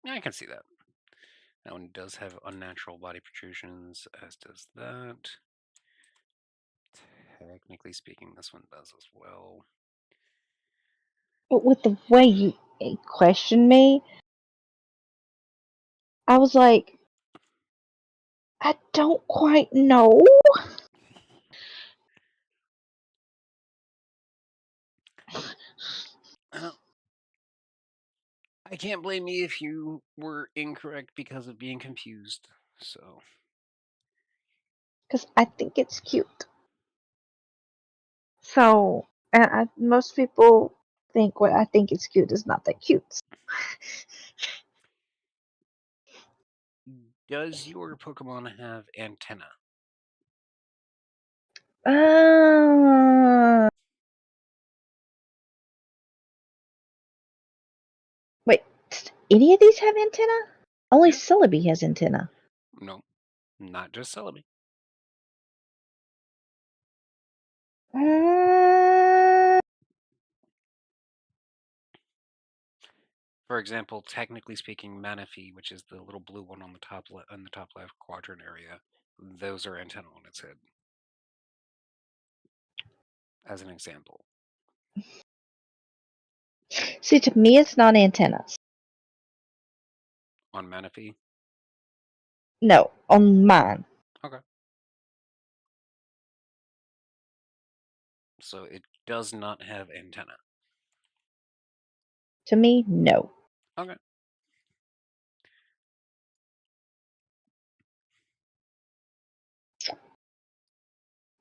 yeah, I can see that. That one does have unnatural body protrusions, as does that. Technically speaking, this one does as well. But with the way you questioned me, I was like, I don't quite know. I can't blame you if you were incorrect because of being confused. So, Because I think it's cute. So, and most people think what I think is cute is not that cute. Does your Pokemon have antenna? Wait, any of these have antenna? Only Yeah. Celebi has antenna. No, not just Celebi. Uh, For example, technically speaking, Manaphy, which is the little blue one on the top left quadrant area, those are antenna on its head. As an example. see, to me, it's not antennas. On Manaphy? No, on mine. Okay. So it does not have antenna. To me, no. Okay.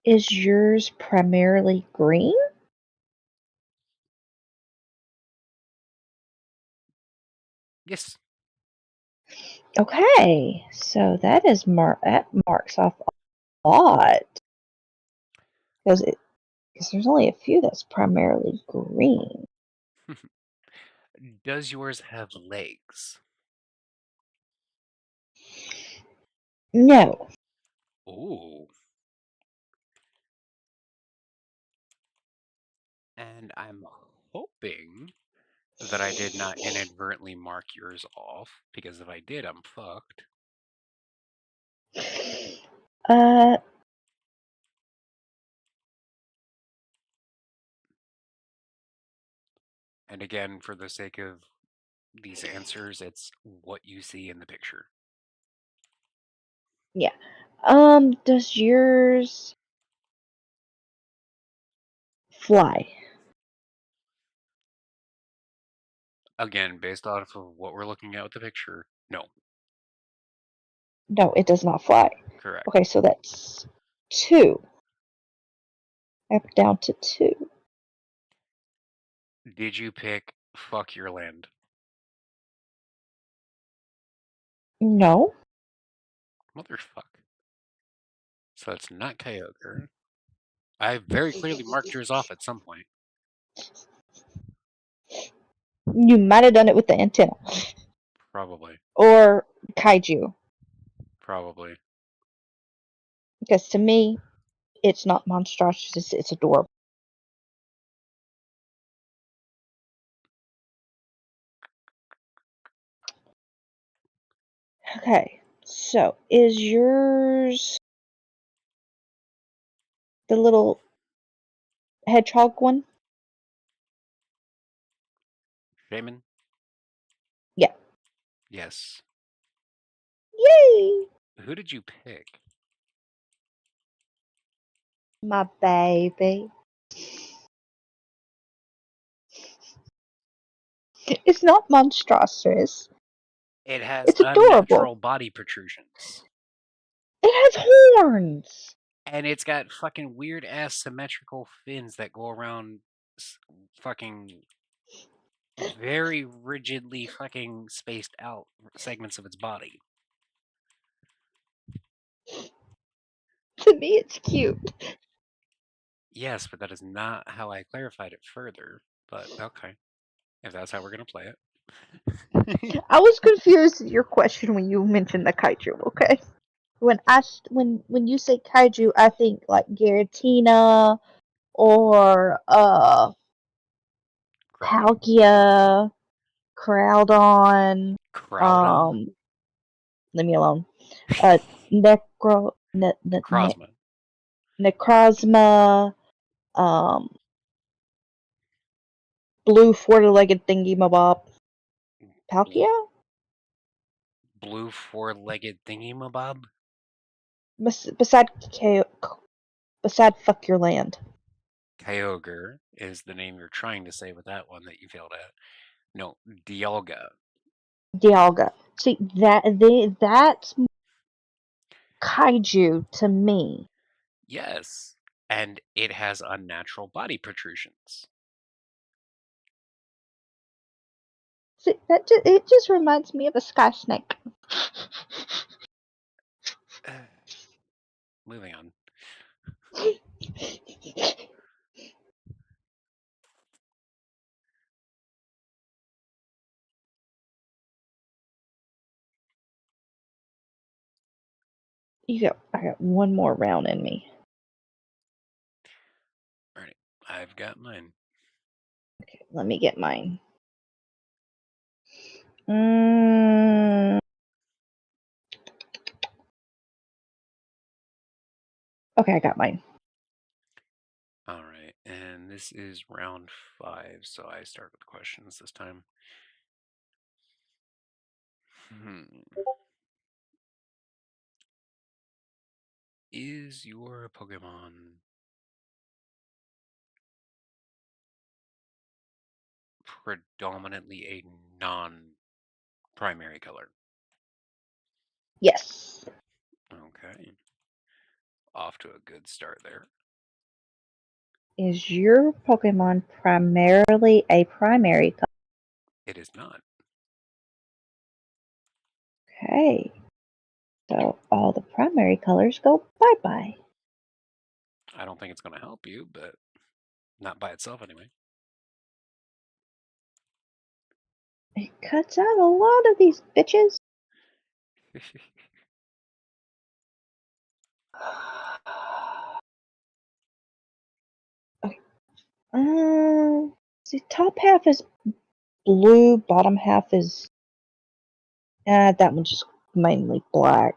Is yours primarily green? Yes. Okay, so that marks off a lot because there's only a few that's primarily green. Does yours have legs? No. Ooh. And I'm hoping that I did not inadvertently mark yours off, because if I did, I'm fucked. Uh, And again, for the sake of these answers, it's what you see in the picture. yeah. Does yours fly? Again, based off of what we're looking at with the picture, no. No, it does not fly. Correct. Okay, so that's 2. Up down to 2. Did you pick Fuck Your Land? No. Motherfuck. So it's not Kyogre. I very clearly marked yours off at some point. You might have done it with the antenna. Probably. Or Kaiju. Probably. Because to me, it's not monstrous, it's adorable. Okay, so is yours the little hedgehog one? Shaman? Yeah. Yes. Yay! Who did you pick? My baby. It's not monstrous. It has It's adorable. unnatural body protrusions. It has horns. And it's got fucking weird ass symmetrical fins that go around fucking very rigidly fucking spaced out segments of its body. To me, it's cute. Yes, but that is not how I clarified it further. But okay, if that's how we're gonna play it. I was confused at your question when you mentioned the kaiju. Okay, when you say kaiju, I think like Giratina or Groudon. Palkia, Crowdon. Crowdon? Leave me alone. Crozma. Necrozma. Blue four-legged thingy mabob. Palkia? Blue four-legged thingy-mabob? Beside Fuck Your Land. Kyogre is the name you're trying to say with that one that you failed at. No, Dialga. Dialga. See, that's kaiju to me. Yes, and it has unnatural body protrusions. See, it just reminds me of a sky snake. moving on. I got one more round in me. Alright, I've got mine. Okay, let me get mine. Mm. Okay, I got mine. Alright, and this is round 5, so I start with questions this time. Is your Pokemon predominantly a non-primary color? Yes. Okay. Off to a good start there. Is your Pokemon primarily a primary color? It is not. Okay. So all the primary colors go bye-bye. I don't think it's going to help you, but not by itself anyway. It cuts out a lot of these bitches. Okay. See, top half is blue, bottom half is that one's just mainly black.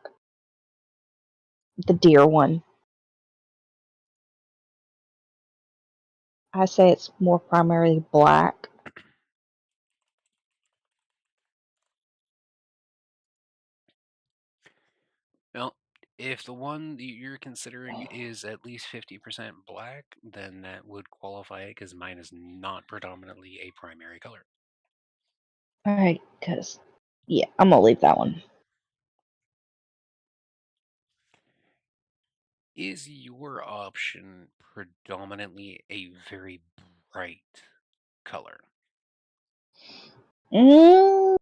The deer one. I say it's more primarily black. Well, if the one that you're considering is at least 50% black, then that would qualify it because mine is not predominantly a primary color. Alright, because, yeah, I'm going to leave that one. Is your option predominantly a very bright color? Mm,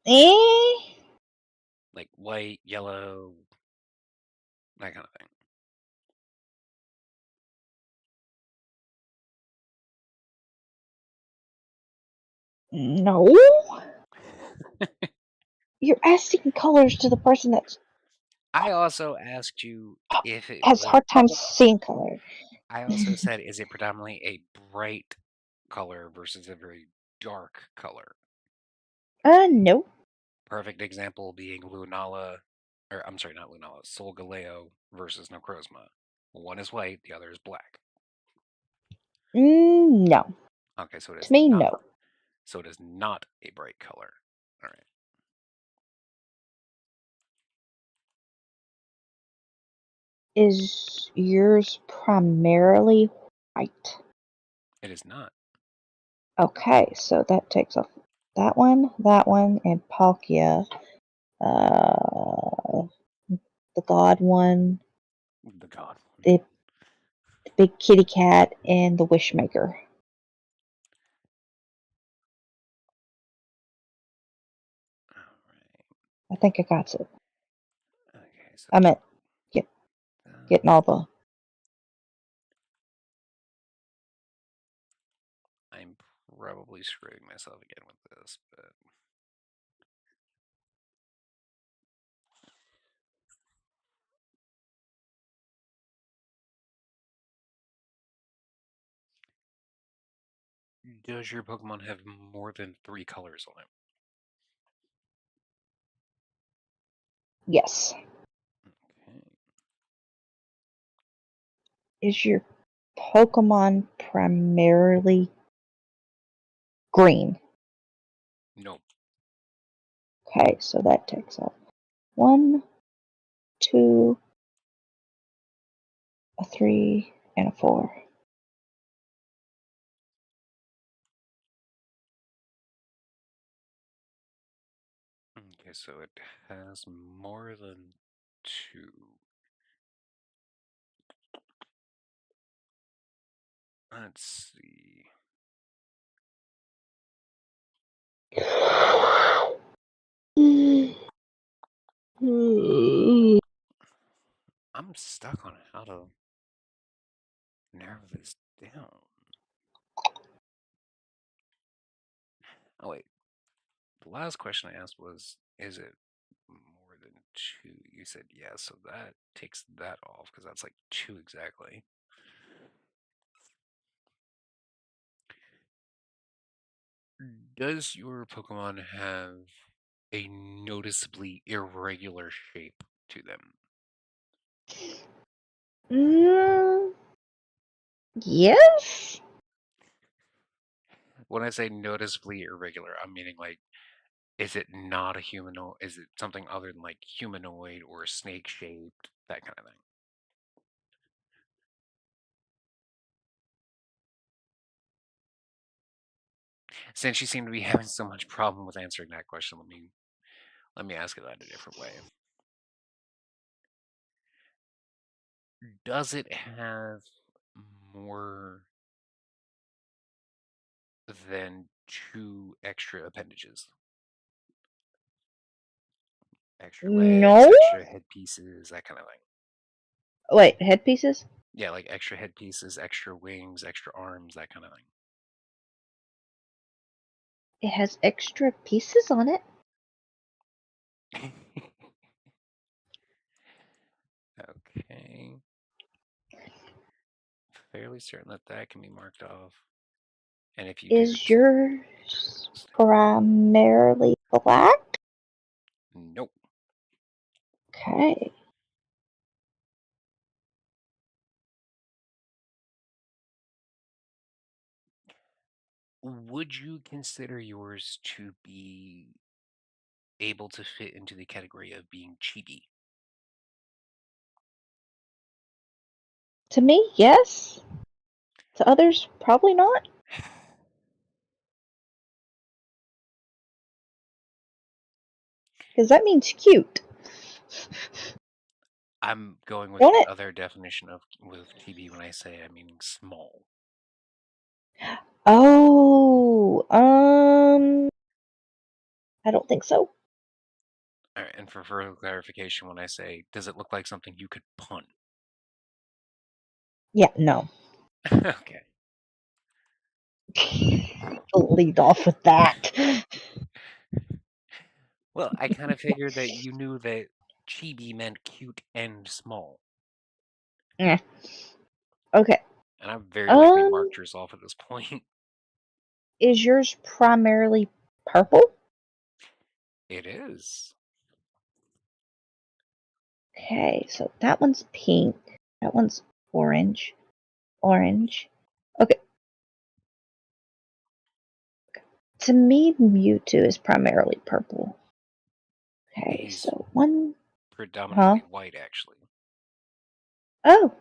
eh? Like white, yellow, that kind of thing. No. You're asking colors to the person that I also asked you if it has was. hard time seeing color. I also said, is it predominantly a bright color versus a very dark color? No. Perfect example being Lunala, or I'm sorry, not Lunala, Solgaleo versus Necrozma. One is white, the other is black. No. Okay, so it is To me, not. no. So it is not a bright color. All right. Is yours primarily white? It is not. Okay, so that takes off that one, and Palkia. The god one, The god. the big kitty cat, and the Wishmaker. All right. I think I got it. Okay, so I meant getting all the. I'm probably screwing myself again with this, but does your Pokemon have more than 3 colors on it? Yes. Okay. Is your Pokemon primarily green? Nope. Okay, so that takes off 1, 2, a 3, and a 4. Okay, so it has more than 2. Let's see. I'm stuck on how to narrow this down. Oh wait, the last question I asked was, is it more than 2? You said yes, so that takes that off because that's like 2 exactly. Does your Pokemon have a noticeably irregular shape to them? Yes. When I say noticeably irregular, I'm meaning like, is it not a humanoid? Is it something other than like humanoid or snake shaped? That kind of thing. Since you seem to be having so much problem with answering that question, let me ask it that a different way. Does it have more than 2 extra appendages? Extra legs, No. extra headpieces, that kind of thing. Wait, headpieces? Yeah, like extra headpieces, extra wings, extra arms, that kind of It has extra pieces on it. thing. Okay. Fairly certain that that can be marked off. And if you do, Is yours primarily black? nope. Okay. Would you consider yours to be able to fit into the category of being chibi? To me, yes. To others, probably not. Because that means cute. I'm going with Don't the it? other definition of with chibi when I say I mean small. Oh, I don't think so. All right, and for further clarification, when I say, does it look like something you could punt? Yeah, no. Okay. Lead off with that. Well, I kind of figured that you knew that chibi meant cute and small. Yeah. Okay. And I've very likely Um, marked yours off at this point. is yours primarily purple? It is. Okay, so that one's pink. That one's orange. Orange. Okay. To me, Mewtwo is primarily purple. Okay, He's so one. predominantly white, actually. Oh,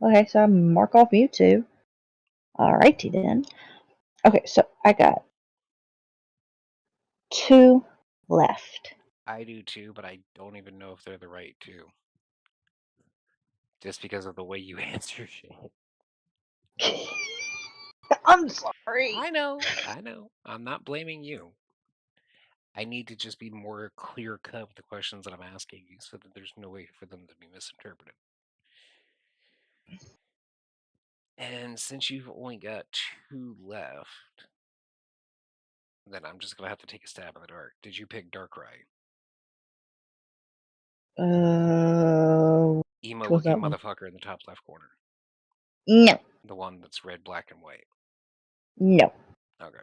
okay, so I mark off Mewtwo. Alrighty then. Okay, so I got 2 left. I do too, but I don't even know if they're the right 2. Just because of the way you answer shit. I'm sorry. I know. I'm not blaming you. I need to just be more clear cut with the questions that I'm asking you so that there's no way for them to be misinterpreted. And since you've only got 2 left, then I'm just gonna have to take a stab in the dark. Did you pick Darkrai? Emo Which was looking that one? motherfucker in the top left corner. No, The one that's red, black, and white. no. Okay.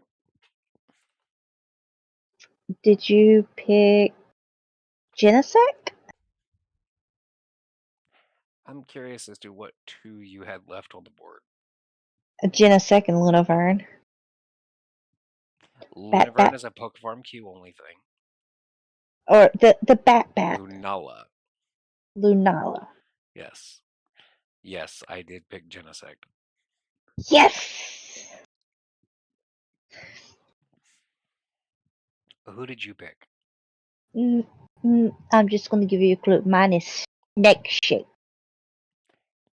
Did you pick Genesect? I'm curious as to what 2 you had left on the board. A Genesect and Lunavern. Lunavern is a Pokefarm Q only thing. Or the Bat. Lunala. Lunala. Yes. Yes, I did pick Genesect. Yes! Who did you pick? I'm just going to give you a clue. Mine is snake shape.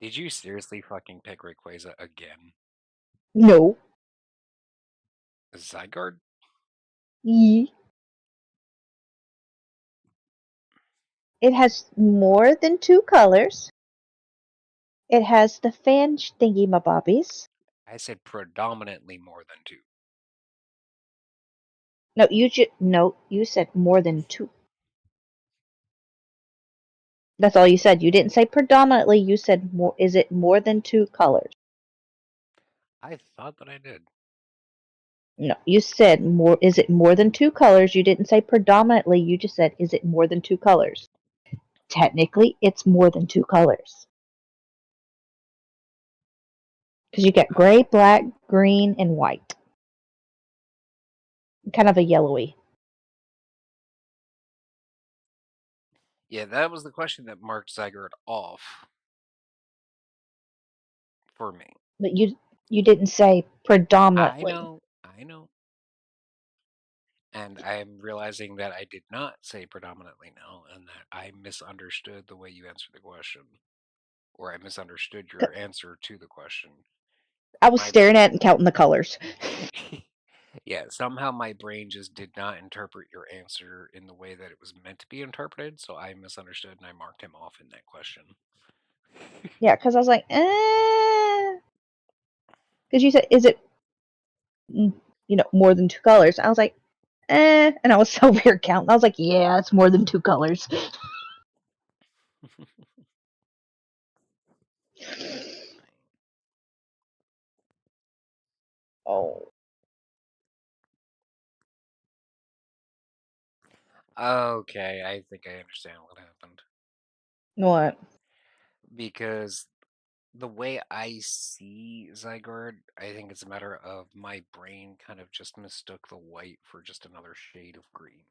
Did you seriously fucking pick Rayquaza again? No. Zygarde? E. It has more than 2 colors. It has the fan thingy-mabobbies. I said predominantly more than 2. No, you said more than 2. That's all you said. You didn't say predominantly. You said more. Is it more than 2 colors? I thought that I did. No, you said more. Is it more than 2 colors? You didn't say predominantly. You just said, is it more than 2 colors? Technically, it's more than 2 colors. Because you got gray, black, green, and white. Kind of a yellowy. Yeah, that was the question that marked Zygarde off for me. But you didn't say predominantly. I know. And I'm realizing that I did not say predominantly now, and that I misunderstood the way you answered the question, or I misunderstood your answer to the question. I was staring at it and counting the colors. Yeah, somehow my brain just did not interpret your answer in the way that it was meant to be interpreted, so I misunderstood and I marked him off in that question. Yeah, because I was like, because you said, is it, more than 2 colors? I was like, and I was over here counting. I was like, yeah, it's more than 2 colors. Oh. Okay, I think I understand what happened. What? Because the way I see Zygarde, I think it's a matter of my brain kind of just mistook the white for just another shade of green.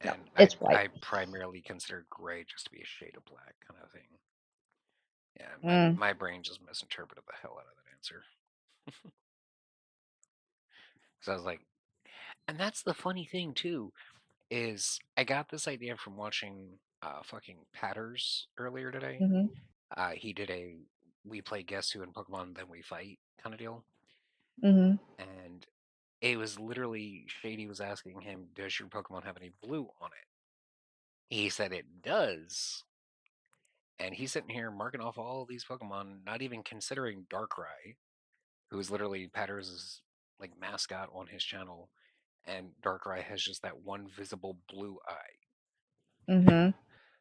No, And it's I white. primarily consider gray just to be a shade of black kind of thing. Yeah, my brain just misinterpreted the hell out of that answer. Because I was like, and that's the funny thing too, is I got this idea from watching fucking Patters earlier today. Mm-hmm. He did a we play Guess Who in Pokemon, then we fight kind of deal. Mm-hmm. And it was literally Shady was asking him, does your Pokemon have any blue on it? He said it does. And he's sitting here marking off all of these Pokemon, not even considering Darkrai, who is literally Patters' like mascot on his channel, and Darkrai has just that one visible blue eye. Mm-hmm.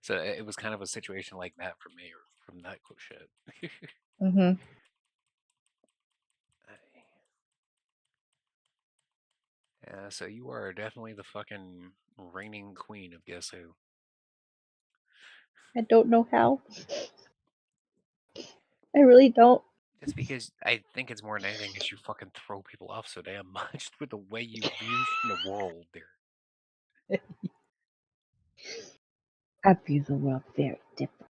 So it was kind of a situation like that for me, or from that shit. Mm-hmm. Yeah, so you are definitely the fucking reigning queen of Guess Who. I don't know how. I really don't. Just because I think it's more than anything is you fucking throw people off so damn much with the way you view the world there. I view the world very different.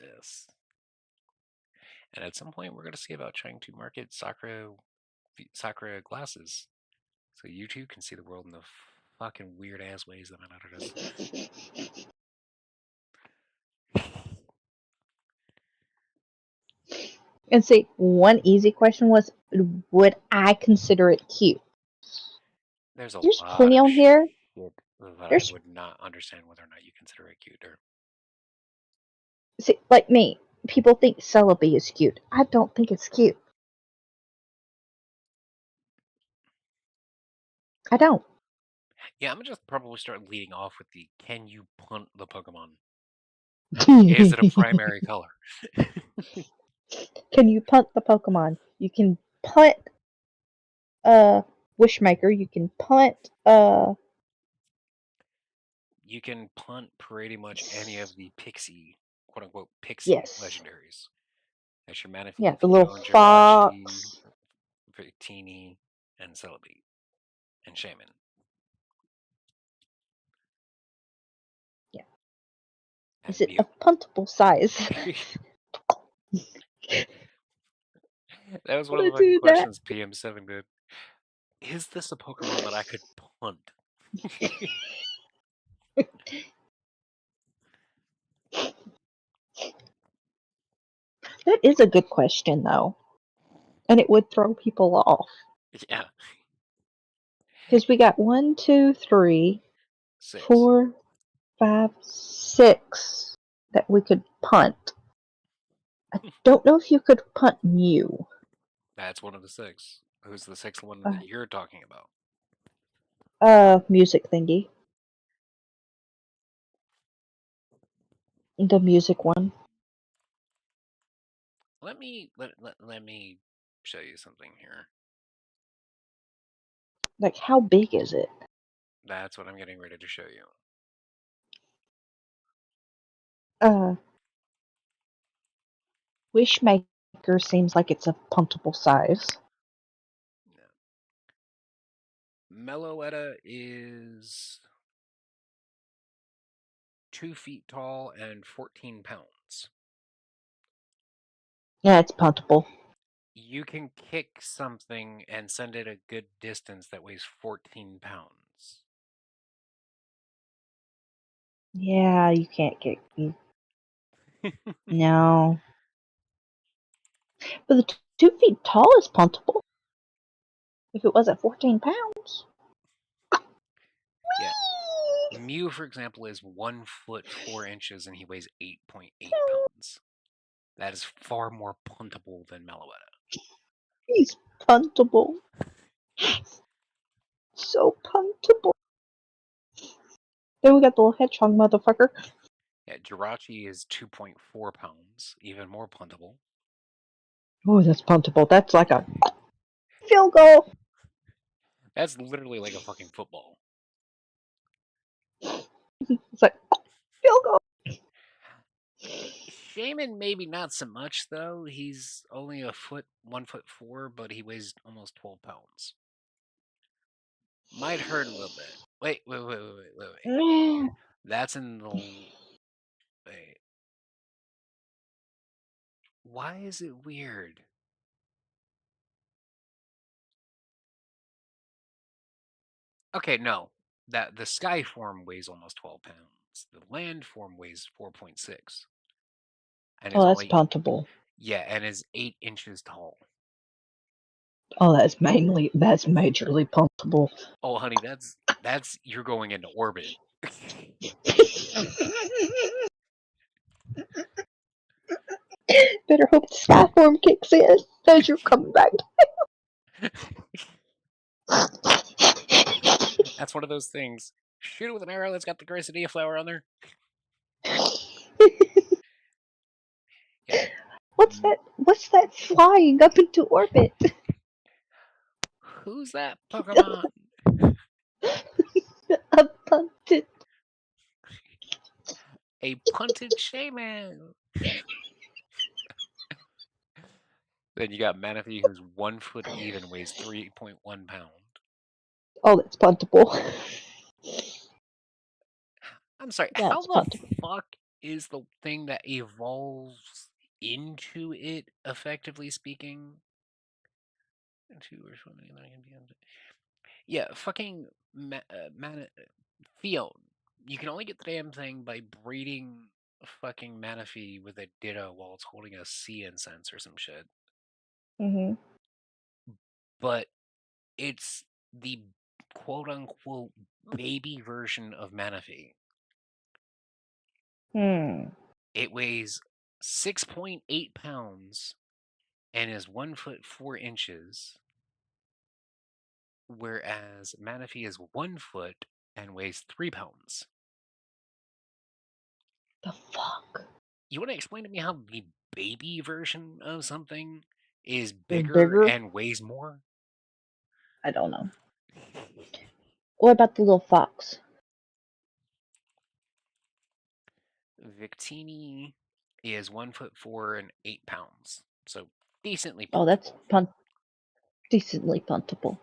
Yes. And at some point we're gonna see about trying to market Sakura glasses. So you too can see the world in the fucking weird ass ways that my daughter does. And see, one easy question was, would I consider it cute? There's a There's lot plenty of on here. shit that I There's would not understand whether or not you consider it cute or see, like me. People think Celebi is cute. I don't think it's cute. I don't. yeah, I'm gonna just probably start leading off with the can you punt the Pokemon? Is it a primary color? Can you punt the Pokemon? You can punt Wishmaker. You can punt You can punt pretty much any of the Pixie, quote unquote Pixie yes. legendaries. That's your Manaphy, Yeah, the little Jirachi, fox. Victini, and Celebi, and Shaman. Yeah. And Is it Mew. of puntable size? That was one of the fucking questions PM7 did. Is this a Pokemon that I could punt? That is a good question, though. And it would throw people off. Yeah. Because we got 1, 2, 3, 6. 4, 5, 6 that we could punt. I don't know if you could punt Mew. That's one of the 6. Who's the 6th one Uh. that you're talking about? Music thingy. The music one. Let me show you something here. Like, how big is it? That's what I'm getting ready to show you. Wishmaker seems like it's a puntable size. Meloetta is 2 feet tall and 14 pounds. Yeah, it's puntable. You can kick something and send it a good distance that weighs 14 pounds. Yeah, you can't get. No. But the 2 feet tall is puntable. If it was at 14 pounds. Yeah. Mew, for example, is 1 foot 4 inches and he weighs 8.8 pounds. That is far more puntable than Meloetta. He's puntable. So puntable. Then we got the little hedgehog motherfucker. Yeah, Jirachi is 2.4 pounds, even more puntable. Oh, that's puntable. That's like a field goal. That's literally like a fucking football. It's like field goal. Shaman maybe not so much though. He's only 1 foot 4, but he weighs almost 12 pounds. Might hurt a little bit. Wait. That's in the wait. Why is it weird? Okay, no. That the sky form weighs almost 12 pounds. The land form weighs 4.6. And is Oh, that's only puntable. yeah, and is 8 inches tall. Oh, that's majorly puntable. Oh, honey, that's you're going into orbit. Better hope the sky form kicks in as you're coming back. That's one of those things. Shoot it with an arrow that's got the Gracidea flower on there. Yeah. What's that flying up into orbit? Who's that Pokemon? A punted. A punted shaman. Then you got Manaphy, who's 1 foot even, weighs 3.1 pound. Oh, that's puntable. I'm sorry, Yeah, how it's the puntable. fuck is the thing that evolves into it, effectively speaking? Yeah, fucking Field. You can only get the damn thing by breeding fucking Manaphy with a Ditto while it's holding a Sea Incense or some shit. Mm-hmm. But it's the quote-unquote baby version of Manaphy. It weighs 6.8 pounds and is 1 foot 4 inches, whereas Manaphy is 1 foot and weighs 3 pounds. The fuck? You want to explain to me how the baby version of something is They're bigger bigger? and weighs more? I don't know. What about the little fox? Victini is 1 foot 4 and 8 pounds, so decently puntable. Oh, that's decently puntable.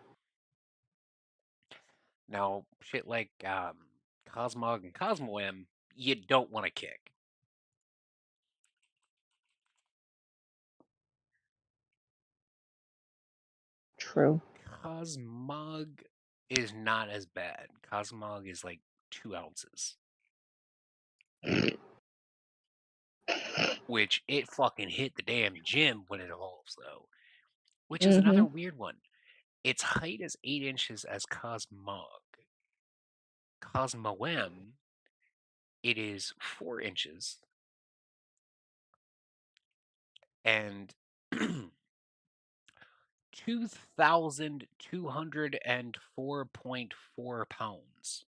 Now, shit like Cosmog and Cosmoem, you don't want to kick. True. Cosmog is not as bad. Cosmog is like 2 ounces. Which it fucking hit the damn gym when it evolves, though. Which is another weird one. Its height is 8 inches as Cosmog. Cosmoem It is 4 inches and 2,204.4 pounds.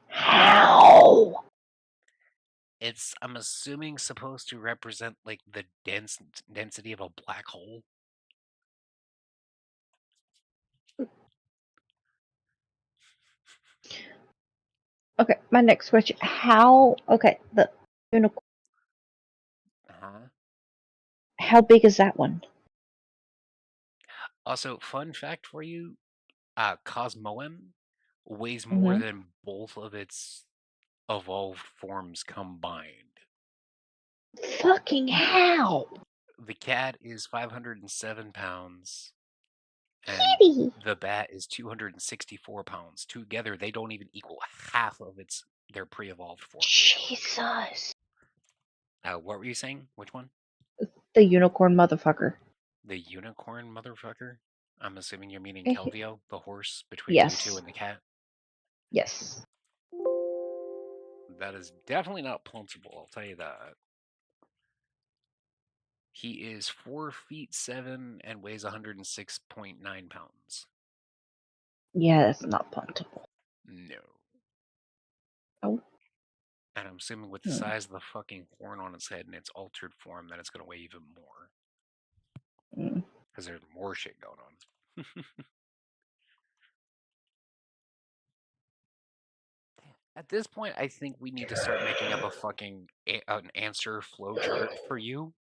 How? It's, I'm assuming, supposed to represent like the density of a black hole. Okay, my next question. How? Okay, the unicorn. Uh-huh. How big is that one? Also, fun fact for you, Cosmoem weighs more Mm-hmm. than both of its evolved forms combined. Fucking how? The cat is 507 pounds, and Kitty! the bat is 264 pounds. Together, they don't even equal half of their pre-evolved form. Jesus. What were you saying? Which one? The unicorn motherfucker. The unicorn motherfucker? I'm assuming you're meaning Eh, Kelvio, the horse between you two Yes. and the cat. Yes. That is definitely not punchable, I'll tell you that. He is 4'7" and weighs 106.9 pounds. Yeah, that's not puntable. No. Oh. And I'm assuming with the size of the fucking horn on its head and its altered form, that it's going to weigh even more. Mm. Because there's more shit going on. At this point, I think we need to start making up a fucking an answer flow chart for you.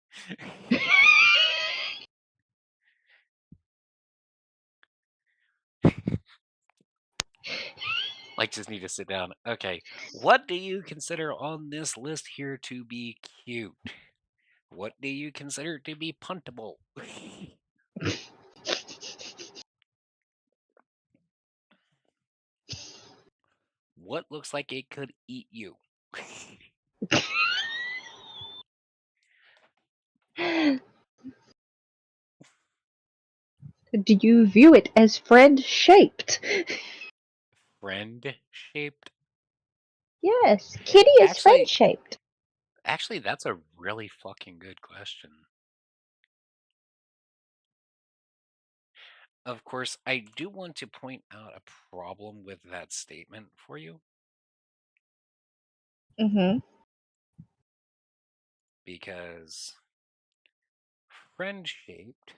Like, just need to sit down. Okay, what do you consider on this list here to be cute? What do you consider to be puntable? What looks like it could eat you? Do you view it as friend-shaped? Friend-shaped? Yes, kitty is Actually, friend-shaped. Actually, that's a really fucking good question. Of course, I do want to point out a problem with that statement for you. Mm-hmm. Because friend-shaped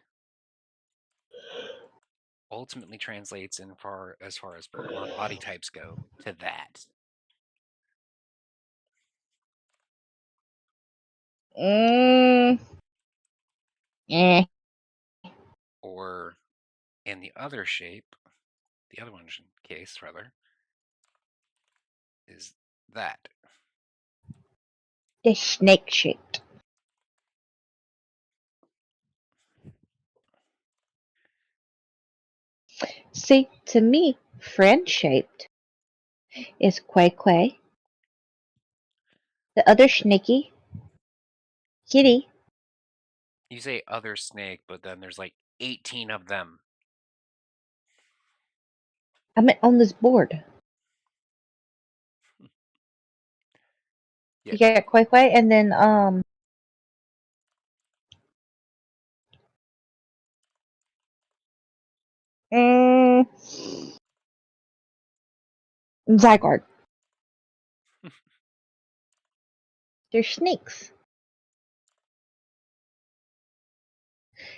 ultimately translates as far as Pokemon body types go to that. Eh. Or in the other shape, the other one's case rather, is that. It's snake-shaped. See, to me, friend-shaped is Quay. The other snaky, kitty. You say other snake, but then there's like 18 of them. I meant on this board. Yeah. You got Quay, and then Zygarde. They're snakes.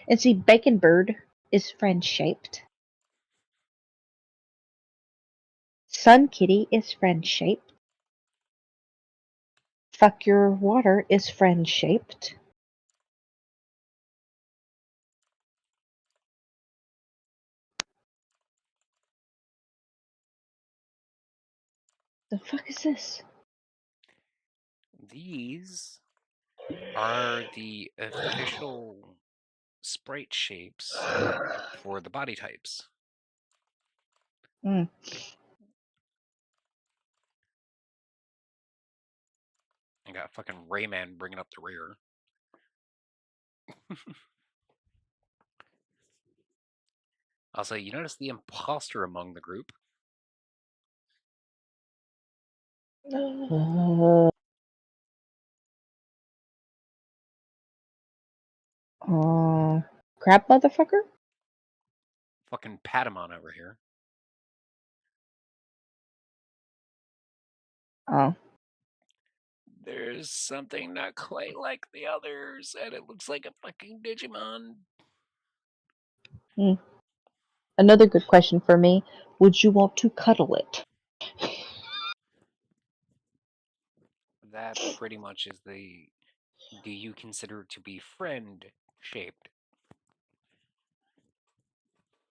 And see, Bacon Bird is friend-shaped. Sun Kitty is friend-shaped. Fuck Your Water is friend-shaped. The fuck is this? These are the official sprite shapes for the body types. Mm. I got fucking Rayman bringing up the rear. Also, you notice the imposter among the group? Crab motherfucker? Fucking Patamon over here. Oh. There's something not quite like the others, and it looks like a fucking Digimon. Another good question for me. Would you want to cuddle it? That pretty much is the... Do you consider it to be friend-shaped?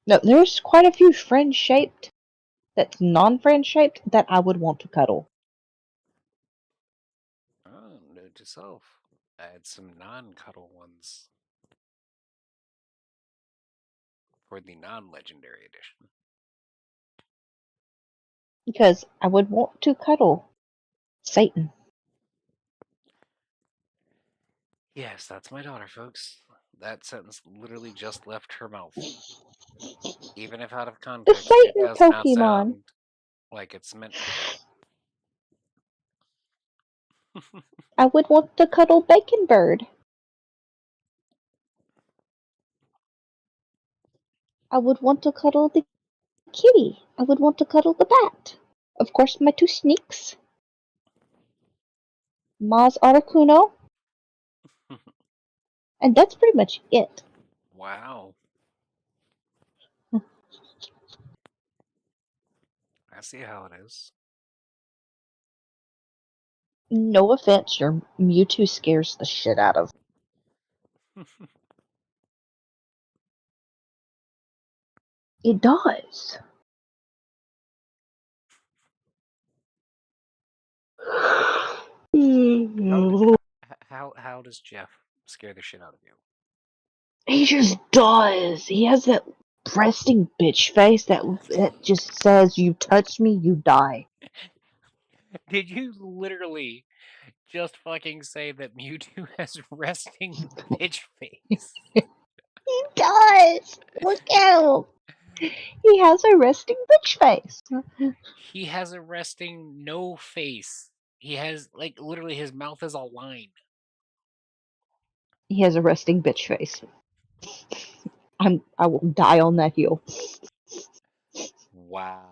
No, there's quite a few friend-shaped that's non-friend-shaped that I would want to cuddle. Oh, note to self. Add some non-cuddle ones for the non-legendary edition. Because I would want to cuddle Satan. Yes, that's my daughter, folks. That sentence literally just left her mouth. Even if out of The context, it Satan does not Pokemon. sound like it's meant to go. I would want to cuddle Bacon Bird. I would want to cuddle the kitty. I would want to cuddle the bat. Of course, my two sneaks. Maz Articuno. And that's pretty much it. Wow. I see how it is. No offense, your Mewtwo scares the shit out of me. It does. How does Jeff scare the shit out of you? He just does. He has that resting bitch face that just says, "You touch me, you die." Did you literally just fucking say that Mewtwo has resting bitch face? He does. Look at him. He has a resting bitch face. He has a resting no face. He has, like, literally his mouth is a line. He has a resting bitch face. I will die on that hill. Wow.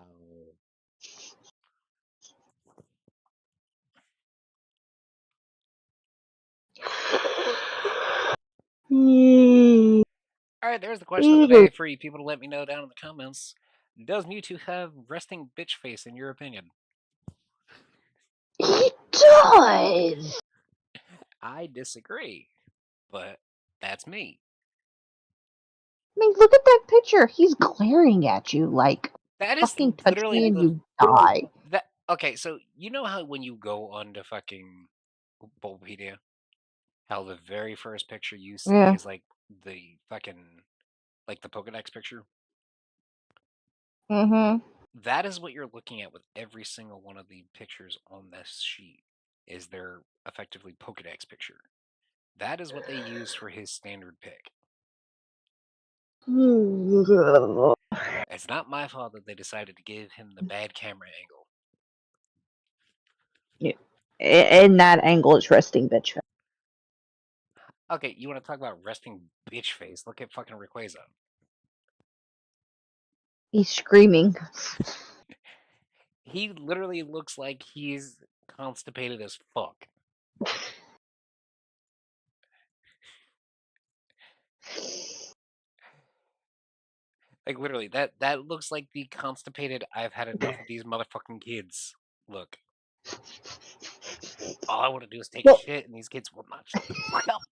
Alright, there's the question of the day for you people to let me know down in the comments. Does Mewtwo have resting bitch face in your opinion? He does. I disagree, but that's me. I mean, look at that picture. He's glaring at you like, That is fucking touch literally me and you die. Okay, so you know how when you go onto fucking Bulbapedia, how the very first picture you see Yeah. is like the fucking like the Pokedex picture? Mm-hmm. That is what you're looking at with every single one of the pictures on this sheet, is their effectively Pokedex picture. That is what they used for his standard pick. It's not my fault that they decided to give him the bad camera angle. In that angle, it's resting bitch face. Okay, you want to talk about resting bitch face? Look at fucking Rayquaza. He's screaming. He literally looks like he's constipated as fuck. Like literally, that looks like the constipated "I've had enough of these motherfucking kids" look. All I want to do is take a shit, and these kids will not shut the fuck up.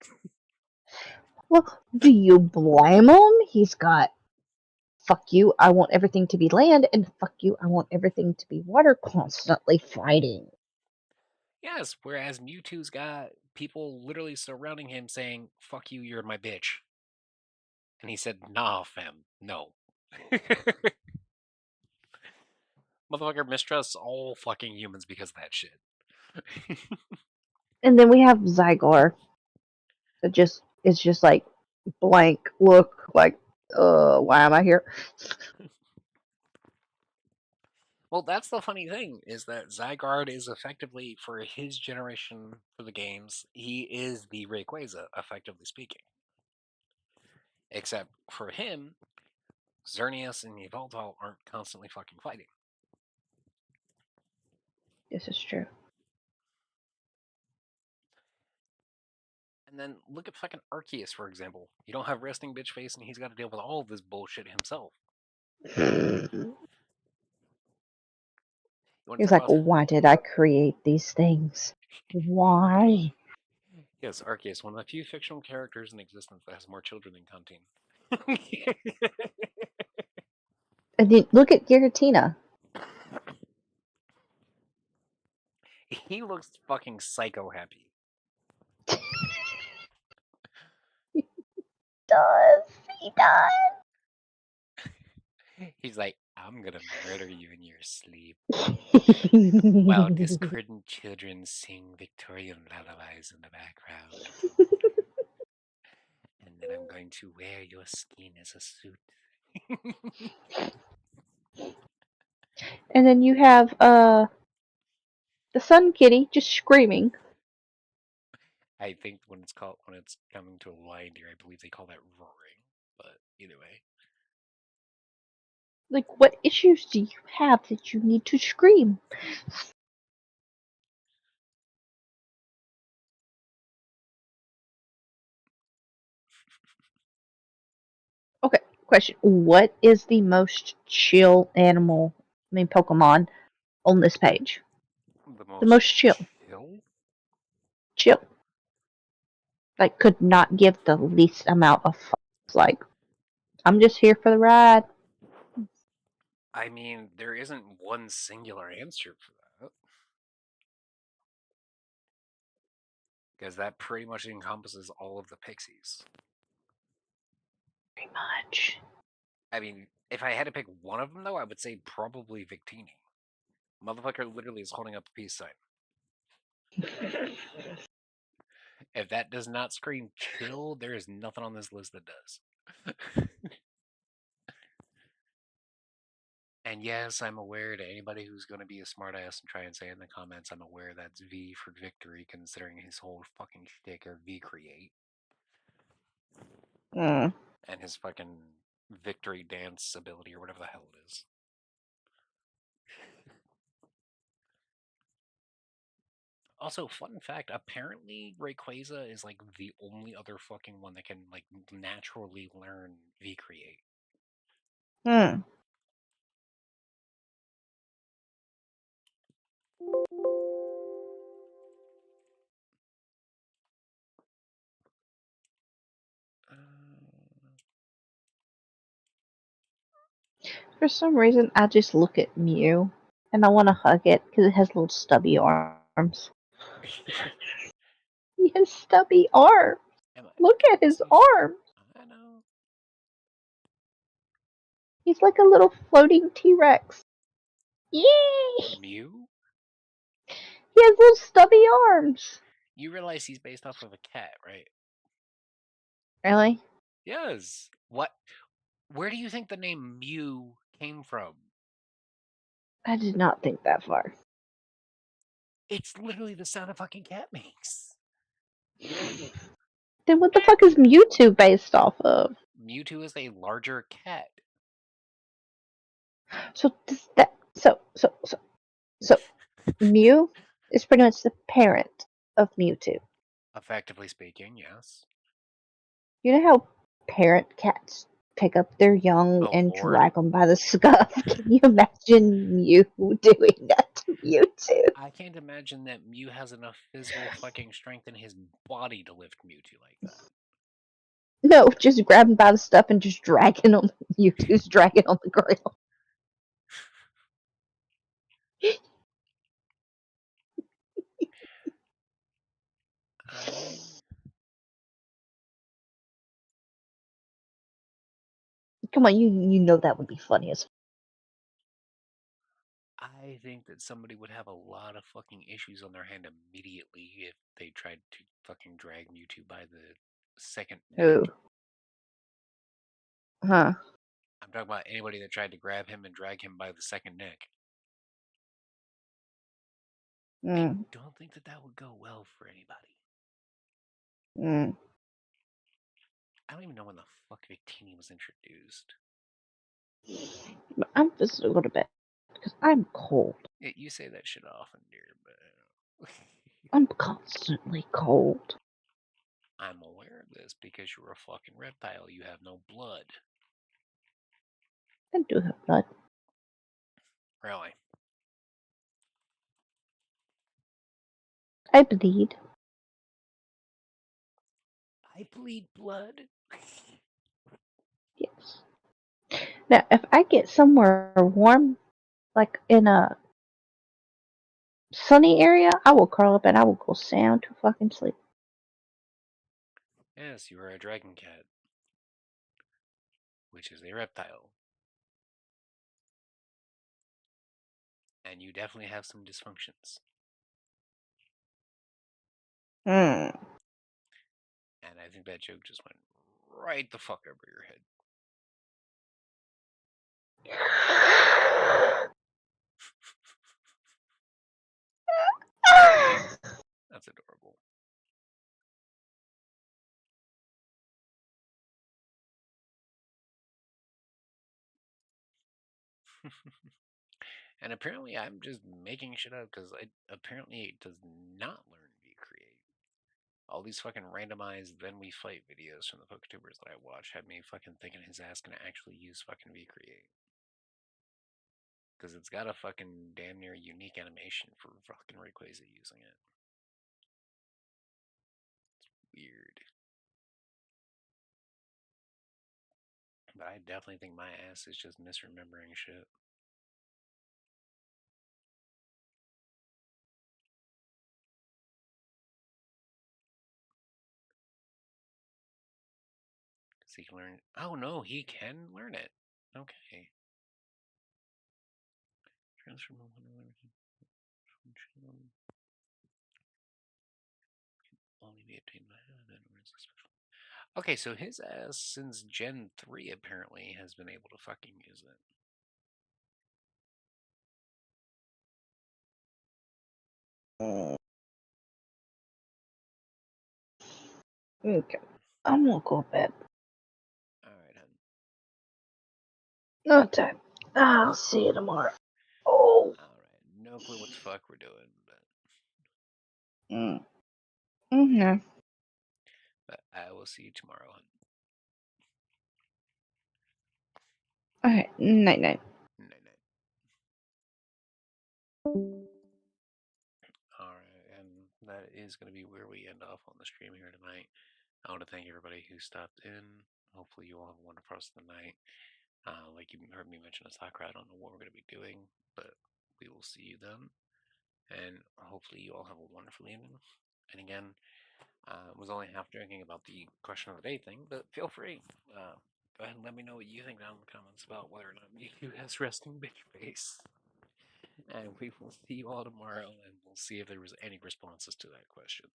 Well, do you blame him? He's got "fuck you, I want everything to be land," and "fuck you, I want everything to be water," constantly fighting. Yes, whereas Mewtwo's got people literally surrounding him saying, "Fuck you, you're my bitch," and he said, "Nah, fam, no." Motherfucker mistrusts all fucking humans because of that shit. And then we have Zygarde. It's just like blank look, like, why am I here? Well, that's the funny thing, is that Zygarde is effectively, for his generation for the games, he is the Rayquaza, effectively speaking. Except for him, Xerneas and Yveltal aren't constantly fucking fighting. This is true. And then look at fucking Arceus, for example. You don't have resting bitch face, and he's got to deal with all of this bullshit himself. You want to He's talk like, about? why did I create these things? Why? Yes, Arceus, one of the few fictional characters in existence that has more children than Contine. And then look at Giratina. He looks fucking psycho happy. He does. He's like, I'm gonna murder you in your sleep He while does. discordant children sing Victorian lullabies in the background. And then I'm going to wear your skin as a suit. And then you have the Sun Kitty just screaming. I think when it's coming to a lion deer, I believe they call that roaring. But either way. Like, what issues do you have that you need to scream? Okay, question. What is the most chill Pokemon on this page? The most chill. Chill. Like, could not give the least amount of fucks. Like, I'm just here for the ride. I mean, there isn't one singular answer for that. Because that pretty much encompasses all of the pixies. Pretty much. I mean, if I had to pick one of them, though, I would say probably Victini. Motherfucker literally is holding up a peace sign. If that does not scream chill, there is nothing on this list that does. And yes, I'm aware to anybody who's going to be a smartass and try and say in the comments, I'm aware that's V for victory, considering his whole fucking shtick of V create. Mm. And his fucking victory dance ability or whatever the hell it is. Also, fun fact, apparently Rayquaza is like the only other fucking one that can like naturally learn V create. Hmm. For some reason, I just look at Mew and I want to hug it because it has little stubby arms. He has stubby arms. Look at his arms. I know. He's like a little floating T-Rex. Yay! Mew? He has little stubby arms. You realize he's based off of a cat, right? Really? Yes. What? Where do you think the name Mew came from? I did not think that far. It's literally the sound a fucking cat makes. Then what the fuck is Mewtwo based off of? Mewtwo is a larger cat. So Mew is pretty much the parent of Mewtwo. Effectively speaking, yes. You know how parent cats pick up their young Oh, and Lord. drag them by the scuff? Can you imagine Mew doing that to Mewtwo? I can't imagine that Mew has enough physical fucking strength in his body to lift Mewtwo like that. No, just grabbing by the stuff and just dragging on Mewtwo's dragging on the ground. Come on, you know that would be funny as. I think that somebody would have a lot of fucking issues on their hand immediately if they tried to fucking drag Mewtwo by the second Who? neck. Huh. I'm talking about anybody that tried to grab him and drag him by the second neck. I don't think that would go well for anybody. I don't even know when the fuck Victini was introduced. But I'm just a little bit because I'm cold. You say that shit often, dear, but I'm constantly cold. I'm aware of this because you're a fucking reptile. You have no blood. I do have blood. Really? I bleed. I bleed blood? Yes. Now, if I get somewhere warm, like in a sunny area, I will curl up and I will go sound to fucking sleep. Yes, you are a dragon cat, which is a reptile. And you definitely have some dysfunctions. Hmm. And I think that joke just went right the fuck over your head. That's adorable. And apparently I'm just making shit up because apparently it does not learn VCreate. All these fucking randomized then we fight videos from the Poketubers that I watch had me fucking thinking his ass gonna actually use fucking VCreate. Because it's got a fucking damn near unique animation for fucking Rayquaza using it. It's weird. But I definitely think my ass is just misremembering shit. Because he can learn. Oh no, he can learn it. Okay. Transform only be obtained by special. Okay, so his ass since Gen 3 apparently has been able to fucking use it. Okay. I'm gonna go to bed. Alright, hun. No time. I'll see you tomorrow. Oh. Alright. No clue what the fuck we're doing, but Mm-hmm. I will see you tomorrow, hun. Alright. Night night. Night night. Alright, and that is going to be where we end off on the stream here tonight. I want to thank everybody who stopped in. Hopefully you all have a wonderful rest of the night. Like you heard me mention a soccer, I don't know what we're going to be doing, but we will see you then. And hopefully you all have a wonderful evening. And again, was only half joking about the question of the day thing, but feel free. Go ahead and let me know what you think down in the comments about whether or not Mewtwo has resting bitch face. And we will see you all tomorrow, and we'll see if there was any responses to that question.